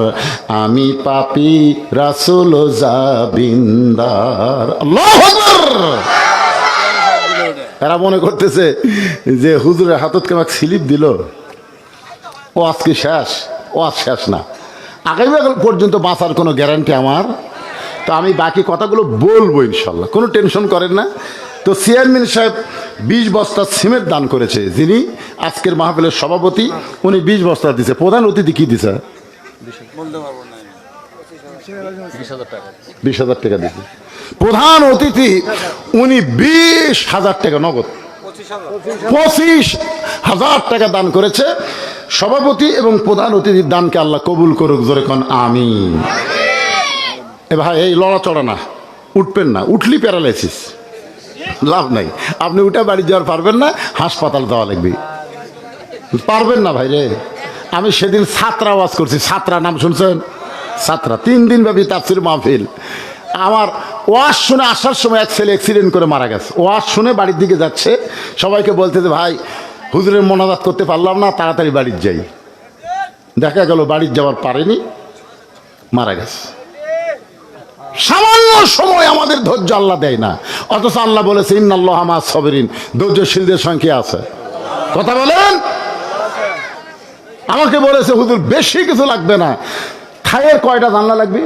আমি পাপী রাসূল জাবিন্দার। আল্লাহু আকবার। এরা মনে করতেছে যে হুজুরের হাতত কেমন স্লিপ দিল, ও আজকে শেষ, ও আজ শেষ না, আগামী পর্যন্ত বাঁচার কোনো গ্যারান্টি আমার। তো আমি বাকি কথাগুলো বলবো ইনশাল্লাহ, কোনো টেনশন করেন না। তো চেয়ারম্যান সাহেব 20 বস্তা সিমেন্ট দান করেছে, যিনি আজকের মাহফিলের সভাপতি, উনি 20 বস্তা দিছে। প্রধান অতিথি কি দিছে? 20,000 টাকা দিছে প্রধান অতিথি। উনি 20,000 টাকা নগদ, 25,000 টাকা দান করেছে। সভাপতি এবং প্রধান অতিথির দানকে আল্লাহ কবুল করুক। জোরে কোন আমিন। এ ভাই, এই লড়াচড়া না, উঠবেন না, উঠলি প্যারালাইসিস, লাভ নাই। আপনি উঠে বাড়ি যাওয়ার পারবেন না, হাসপাতাল যাওয়া লাগবে, পারবেন না ভাই রে। আমি সেদিন ছাত্রা ওয়াজ করছি, ছাত্রা নাম শুনছেন? ছাত্রা 3 দিন ব্যাপী তাফসীর মাহফিল। আমার ওয়াজ শুনে আসার সময় এক ছেলে অ্যাক্সিডেন্ট করে মারা গেছে। ওয়াজ শুনে বাড়ির দিকে যাচ্ছে, সবাইকে বলতেছে ভাই হুজুরের মোনাজাত করতে পারলাম না, তাড়াতাড়ি বাড়ির যাই। দেখা গেল বাড়ির যাওয়ার পারেনি, মারা গেছে। সামান্য সময় আমাদের ধৈর্য আল্লাহ দেয় না, অথচ আল্লাহ বলেছে ইন্নাল্লাহা মা'আস সাবিরিন, ধৈর্যশীলদের সংখ্যা আছে। কথা বলেন। আমাকে বলেছে হুজুর বেশি কিছু লাগবে না, থাইয়ের কয়টা জানলা লাগবে?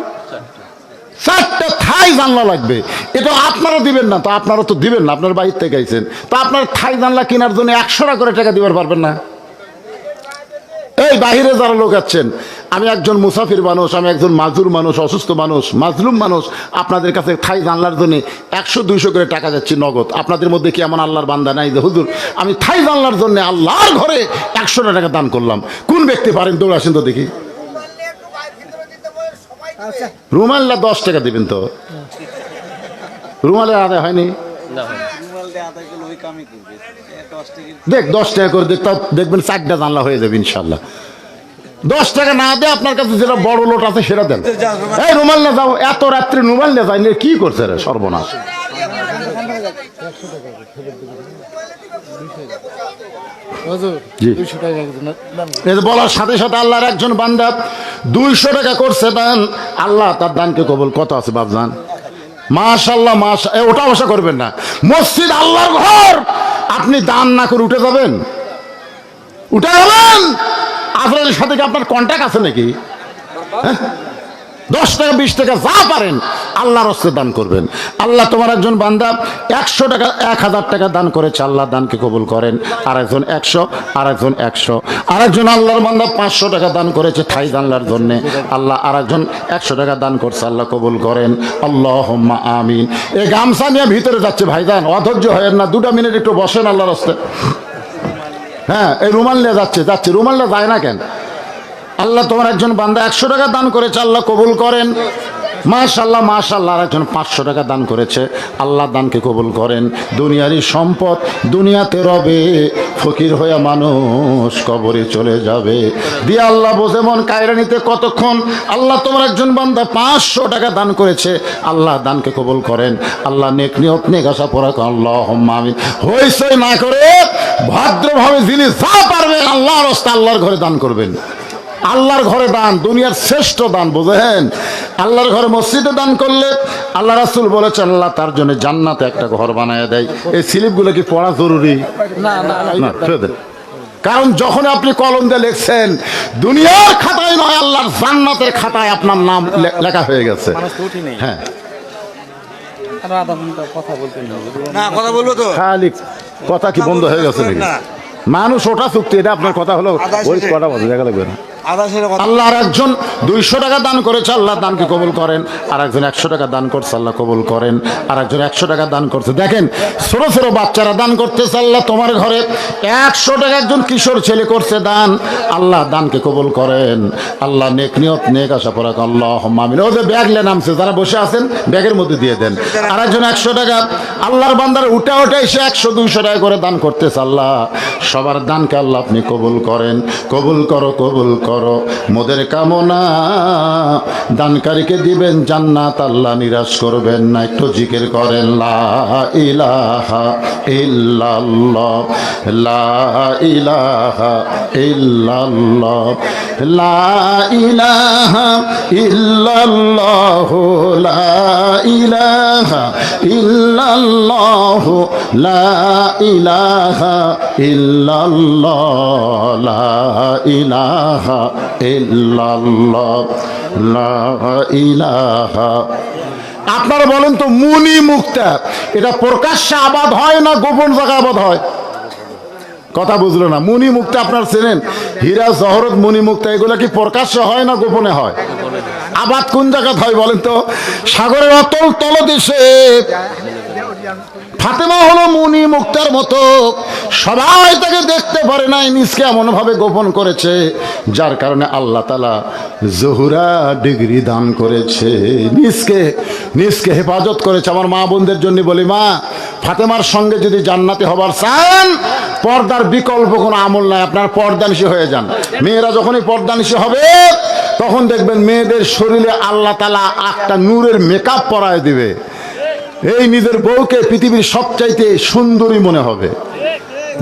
4টা থাই জানলা লাগবে। এটা আপনারা দিবেন না তো? আপনারা তো দিবেন না, আপনার বাড়ির থেকে আইছেন। তো আপনার থাই জানলা কেনার জন্য 100 টাকা করে টাকা দিবার পারবেন না? এই বাহিরে যারা লোক আছেন, আমি একজন মুসাফির মানুষ, আমি একজন মাজুর মানুষ, অসুস্থ মানুষ, মাজলুম মানুষ, আপনাদের কাছে থাই জানলার জন্য 100-200 করে টাকা যাচ্ছি নগদ। আপনাদের মধ্যে কি এমন আল্লাহর বান্দা নাই যে হুজুর আমি থাই জানলার জন্য আল্লাহর ঘরে 100 টাকা দান করলাম? কোন ব্যক্তি পারেন? দৌড় আসেন তো দেখি। রুমাল্লা 10 টাকা দিবেন তো? রুমালের আদায় হয়নি? দেখ 10 টাকা করে দেখ, দেখবেন 4টা জানলা হয়ে যাবে ইনশাল্লাহ। 10 টাকা না দেয় আপনার কাছে যেটা বড় লোট আছে সেটা দেন। এই রুমাল না যাও, এত রাত্রে রুমাল না যায়নি, কি করছে রে সর্বনাশ। বলার সাথে সাথে আল্লাহর একজন বান্দা 200 টাকা করছে দান, আল্লাহ তার দানকে কবুল। কত আছে বাপজান? মাশাআল্লাহ, মাশাআল্লাহ। ওটা আশা করবেন না, মসজিদ আল্লাহর ঘর, আপনি দান না করে উঠে যাবেন? উঠে যাবেন? আপনাদের সাথে কি আপনার কন্ট্যাক্ট আছে নাকি? 10 টাকা 20 টাকা যা পারেন আল্লাহর হস্তে দান করবেন। আল্লাহ তোমার একজন বান্দা 100 টাকা 1000 টাকা দান করেছে, আল্লাহ দানকে কবুল করেন। আরেকজন 100, আরেকজন 100, আরেকজন আল্লাহর বান্দা 500 টাকা দান করেছে থাই জানলার জন্য, আল্লাহ আরেকজন 100 টাকা দান করছে, আল্লাহ কবুল করেন। আল্লাহুম্মা আমিন। এই গামছা নিয়ে ভিতরে যাচ্ছে ভাইজান, অধৈর্য হয়েন না, 2 মিনিট একটু বসেন আল্লাহর হস্তে। হ্যাঁ, এই রুমাল নিয়ে যাচ্ছে, রুমাল নিয়ে যায় না কেন? আল্লাহ তোমার একজন বান্দা 100 টাকা দান করেছে, আল্লাহ কবুল করেন। মাশাআল্লাহ মাশাআল্লাহ। আর একজন 500 টাকা দান করেছে, আল্লাহ দানকে কবুল করেন। দুনিয়ারই সম্পদ দুনিয়াতে রবে, ফকির হয়ে মানুষ কবরে চলে যাবে। দিয়ে আল্লাহ বোঝে মন কায়রা নিতে কতক্ষণ। আল্লাহ তোমার একজন বান্দা 500 টাকা দান করেছে, আল্লাহ দানকে কবুল করেন। আল্লাহ নেক নিয়ত নেক আশা পড়া আল্লাহুম্মা আমিন। হইসই না করে ভদ্রভাবে যিনি যা পারবেন আল্লাহর রাস্তায় আল্লাহর ঘরে দান করবেন। আল্লাহর ঘরে দান দুনিয়ার শ্রেষ্ঠ দান, বুঝেন? আল্লাহর ঘরে মসজিদে দান করলে আল্লাহ রাসূল বলেছেন আল্লাহ তার জন্য জান্নাতে একটা ঘর বানায় দেয়। এই স্লিপগুলো কি পড়া জরুরি? না, ছেড়ে দেন। কারণ যখন আপনি কলম দিয়ে লিখছেন দুনিয়ার খাতায় নয়, আল্লাহর জান্নাতের খাতায় আপনার নাম লেখা হয়ে গেছে। হ্যাঁ, কথা বলবো তো, খালি কথা কি বন্ধ হয়ে গেছে নাকি? মানুষ ওটা চুক্তি, এটা আপনার কথা হলো ওই কটা বছর দেখা লাগবে না। আল্লাহ আর একজন 200 টাকা দান করেছে, আল্লাহ দানকে কবুল করেন। আর একজন 100 টাকা দান করছে, আল্লাহ কবুল করেন। আর একজন 100 টাকা দান করছে। দেখেন ছোট ছোট বাচ্চারা দান করতেছে, আল্লাহ তোমার ঘরে 100 টাকা একজন কিশোর ছেলে করছে দান, আল্লাহ দানকে কবুল করেন। আল্লাহ নেক নিয়ত নেক আশা পড়া আল্লাহুম্মা আমিন। ও যে ব্যাগ লে নামছে, যারা বসে আছেন ব্যাগের মধ্যে দিয়ে দেন। আর একজন 100 টাকা আল্লাহর বান্দার উঠা এসে 100-200 টাকা করে দান করতেছে। আল্লাহ সবার দানকে আল্লাহ আপনি কবুল করেন। কবুল করো কবুল করো মোদের কামনা, দানকারীকে দিবেন জান্নাত, আল্লাহ নিরাশ করবেন না। একটু জিকির করেন লা ইলাহা ইল্লাল্লাহ, লা ইলাহা ইল্লাল্লাহ, লা ইলাহা ইল্লাল্লাহ, লা ইলাহা ইল্লাল্লাহ, লা ইলাহা ইল্লাল্লাহ, লা ইলাহা ইল্লাল্লাহ, লা ইলাহা। আপনারা বলেন তো মুনি মুক্তা এটা প্রকাশ্যে আবাদ হয় না গোপন জায়গায় আবাদ হয়? কথা বুঝলো না। মুনি মুক্তা আপনার চেনেন? হীরা জহরত মুনি মুক্তা এগুলো কি প্রকাশ্যে হয় না গোপনে হয়? আবাদ কোন জায়গায় হয় বলেন তো? সাগরের অতল তলদেশে। ফাতেমা হলো মুনি মুক্তার মতো, সবাই তাকে দেখতে পারে নাই, নিজকে এমন ভাবে গোপন করেছে যার কারণে আল্লাহ তাআলা জহুরা ডিগ্রি দান করেছে, নিজকে হেফাজত করেছে। আমার মা বোনদের জন্য বলি, মা ফাতেমার সঙ্গে যদি জান্নাতে হবার চান পর্দার বিকল্প কোনো আমল নাই, আপনার পর্দানিশী হয়ে যান। মেয়েরা যখনই পর্দানিশী হবে তখন দেখবেন মেয়েদের শরীরে আল্লাহ তাআলা একটা নূরের মেকআপ পরায় দিবে। এই নিজের বউকে পৃথিবীর সবচাইতে সুন্দরী মনে হবে।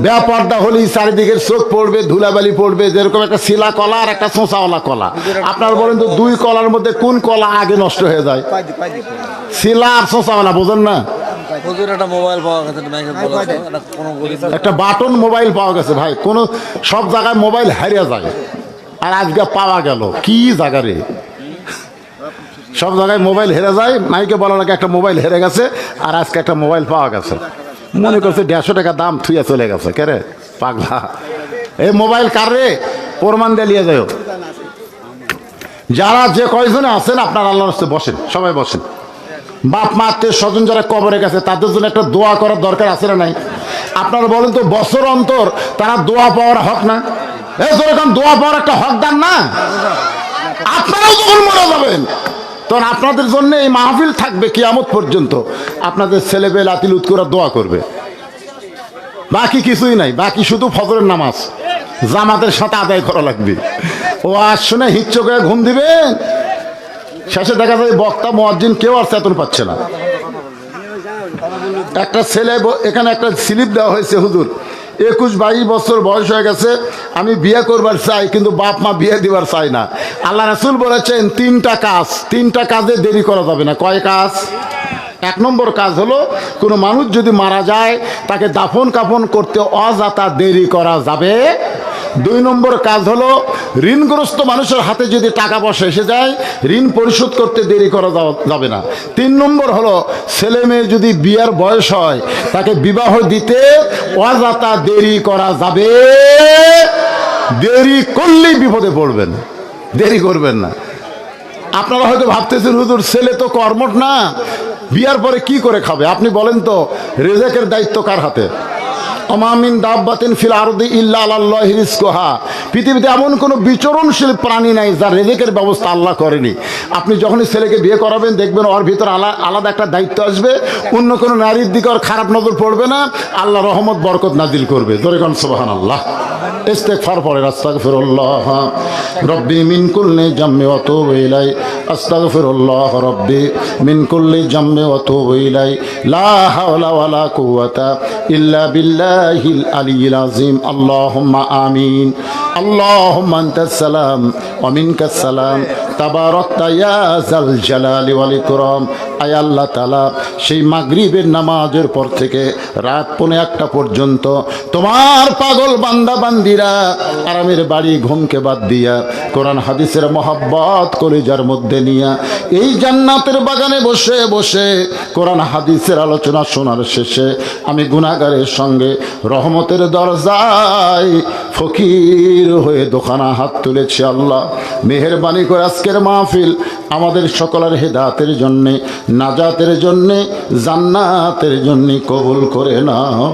বেপর্দা হলেই চারিদিকের চোখ পড়বে, ধুলাবালি পড়বে। যেরকম একটা শিলা কলা আর একটা চোঁচাওয়ালা কলা, আপনার বলেন তো দুই কলার মধ্যে কোন কলা আগে নষ্ট হয়ে যায়? শিলা আর চোঁচাওয়ালা, বোঝেন না? একটা বাটন মোবাইল পাওয়া গেছে ভাই, কোন সব জায়গায় মোবাইল হারিয়ে যায়, আর আজকে পাওয়া গেল কি জায়গারে সব জায়গায় মোবাইল হেরে যায়। মাইকে বলা লাগে একটা মোবাইল হেরে গেছে, আর আজকে একটা মোবাইল পাওয়া গেছে। মনে করছে 150 টাকা দাম, থুইয়া চলে গেছে। কে রে পাগলা, এই মোবাইল কার রে? প্রমাণ দিয়ে নিয়ে যাও। যারা যে কয়জনে আছেন আপনার আল্লাহর রাস্তায় বসেন, সবাই বসেন। বাপ মা আত্মীয় স্বজন যারা কবরে গেছে তাদের জন্য একটা দোয়া করার দরকার আছে না নাই? আপনারা বলেন তো বছর অন্তর তারা দোয়া পাওয়ার হক না? এই যেরকম দোয়া পাওয়ার একটা হকদার না? আপনারাও যখন মরে যাবেন তখন আপনাদের জন্য এই মাহফিল থাকবে কিয়ামত পর্যন্ত। আপনাদের ছেলেবেল আতিলুত করে দোয়া করবে, বাকি কিছুই নাই। বাকি শুধু ফজরের নামাজ জামাতের সাথে আদায় করা লাগবে। ও আজ শুনে হিচ্ছ করে ঘুম দিবেন, শেষে দেখা যায় বক্তা মুয়াজ্জিন কেউ আর চেতন পাচ্ছে না। একটা ছেলে এখানে একটা স্লিপ দেওয়া হয়েছে, হুজুর 21-22 বছর বয়স হয়ে গেছে, আমি বিয়ে করবার চাই কিন্তু বাপ মা বিয়ে দিবার চাই না। আল্লাহ রাসূল বলেছেন 3টা কাজে দেরি করা যাবে না। কয় কাজ? 1 নম্বর কাজ হলো কোনো মানুষ যদি মারা যায় তাকে দাফন কাফন করতে অযথা দেরি করা যাবে। 2 নম্বর কাজ হলো ঋণগ্রস্ত মানুষের হাতে যদি টাকা পয়সা এসে যায় ঋণ পরিশোধ করতে দেরি করা যাবে না। 3 নম্বর হলো ছেলে মেয়ে যদি বিয়ের বয়স হয় তাকে বিবাহ দিতে অযথা দেরি করা যাবে। দেরি করলেই বিপদে পড়বেন, দেরি করবেন না। আপনারা হয়তো ভাবতেছেন হুজুর ছেলে তো কর্মঠ না, বিয়ার পরে কি করে খাবে? আপনি বলেন তো রেজেকের দায়িত্ব কার হাতে? ওমা মিন দাব্বাতিন ফিল আরদি ইল্লা আলাল্লাহি রিজকুহা, পৃথিবীতে এমন কোনো বিচরণশীল প্রাণী নাই যার রিজিকের ব্যবস্থা আল্লাহ করেনি। আপনি যখনই ছেলেকে বিয়ে করাবেন দেখবেন ওর ভিতর আলাদা একটা দায়িত্ব আসবে, অন্য কোনো নারীর দিকে ওর খারাপ নজর পড়বে না, আল্লাহ রহমত বরকত নাজিল করবে। জোরে কোন সুবহানাল্লাহ। ইস্তেগফার পড়েন, আস্তাগফিরুল্লাহ রব্বি মিন কুল্লি জাম্মি ওয়া তুবু ইলাই, আস্তাগফিরুল্লাহ রব্বি মিন কুল্লি জাম্মি ওয়া তুবু ইলাই, লা হাওলা ওয়ালা কুওয়াতা ইল্লা বিল্লাহিল আলিয়্যিল আযীম। আল্লাহুম্মা আমিন। আল্লাহুম্মা আনতাস সালাম ওয়া মিনকাস সালাম, তাবারাকতা ইয়া যাল জালালি ওয়াল ইকরাম। আয় আল্লাহ তাআলা, সেই মাগরিবের নামাজের পর থেকে রাত 1:30 পর্যন্ত তোমার পাগল বান্দা বান্দিরা আরামের বাড়ি ঘুমকে বাদ দিয়া কোরআন হাদিসের মহব্বত কলিজার মধ্যে নিয়া এই জান্নাতের বাগানে বসে বসে কোরআন হাদিসের আলোচনা শোনার শেষে আমি গুনাহগারের সঙ্গে রহমতের দরজায় ফকির হয়ে দোকানা হাত তুলেছি। আল্লাহ মেহেরবানি করে আজকের মাহফিল আমাদের সকলের হেদায়েতের জন্যে, নাজাতের জন্যে, জান্নাতের জন্যে কবুল করে নাও।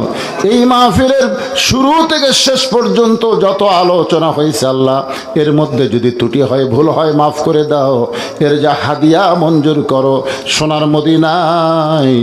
এই মাহফিলের শুরু থেকে শেষ পর্যন্ত যত আলোচনা হয়েছে আল্লাহ, এর মধ্যে যদি ত্রুটি হয়, ভুল হয়, মাফ করে দাও। এর যা হাদিয়া মঞ্জুর করো সোনার মদিনায়।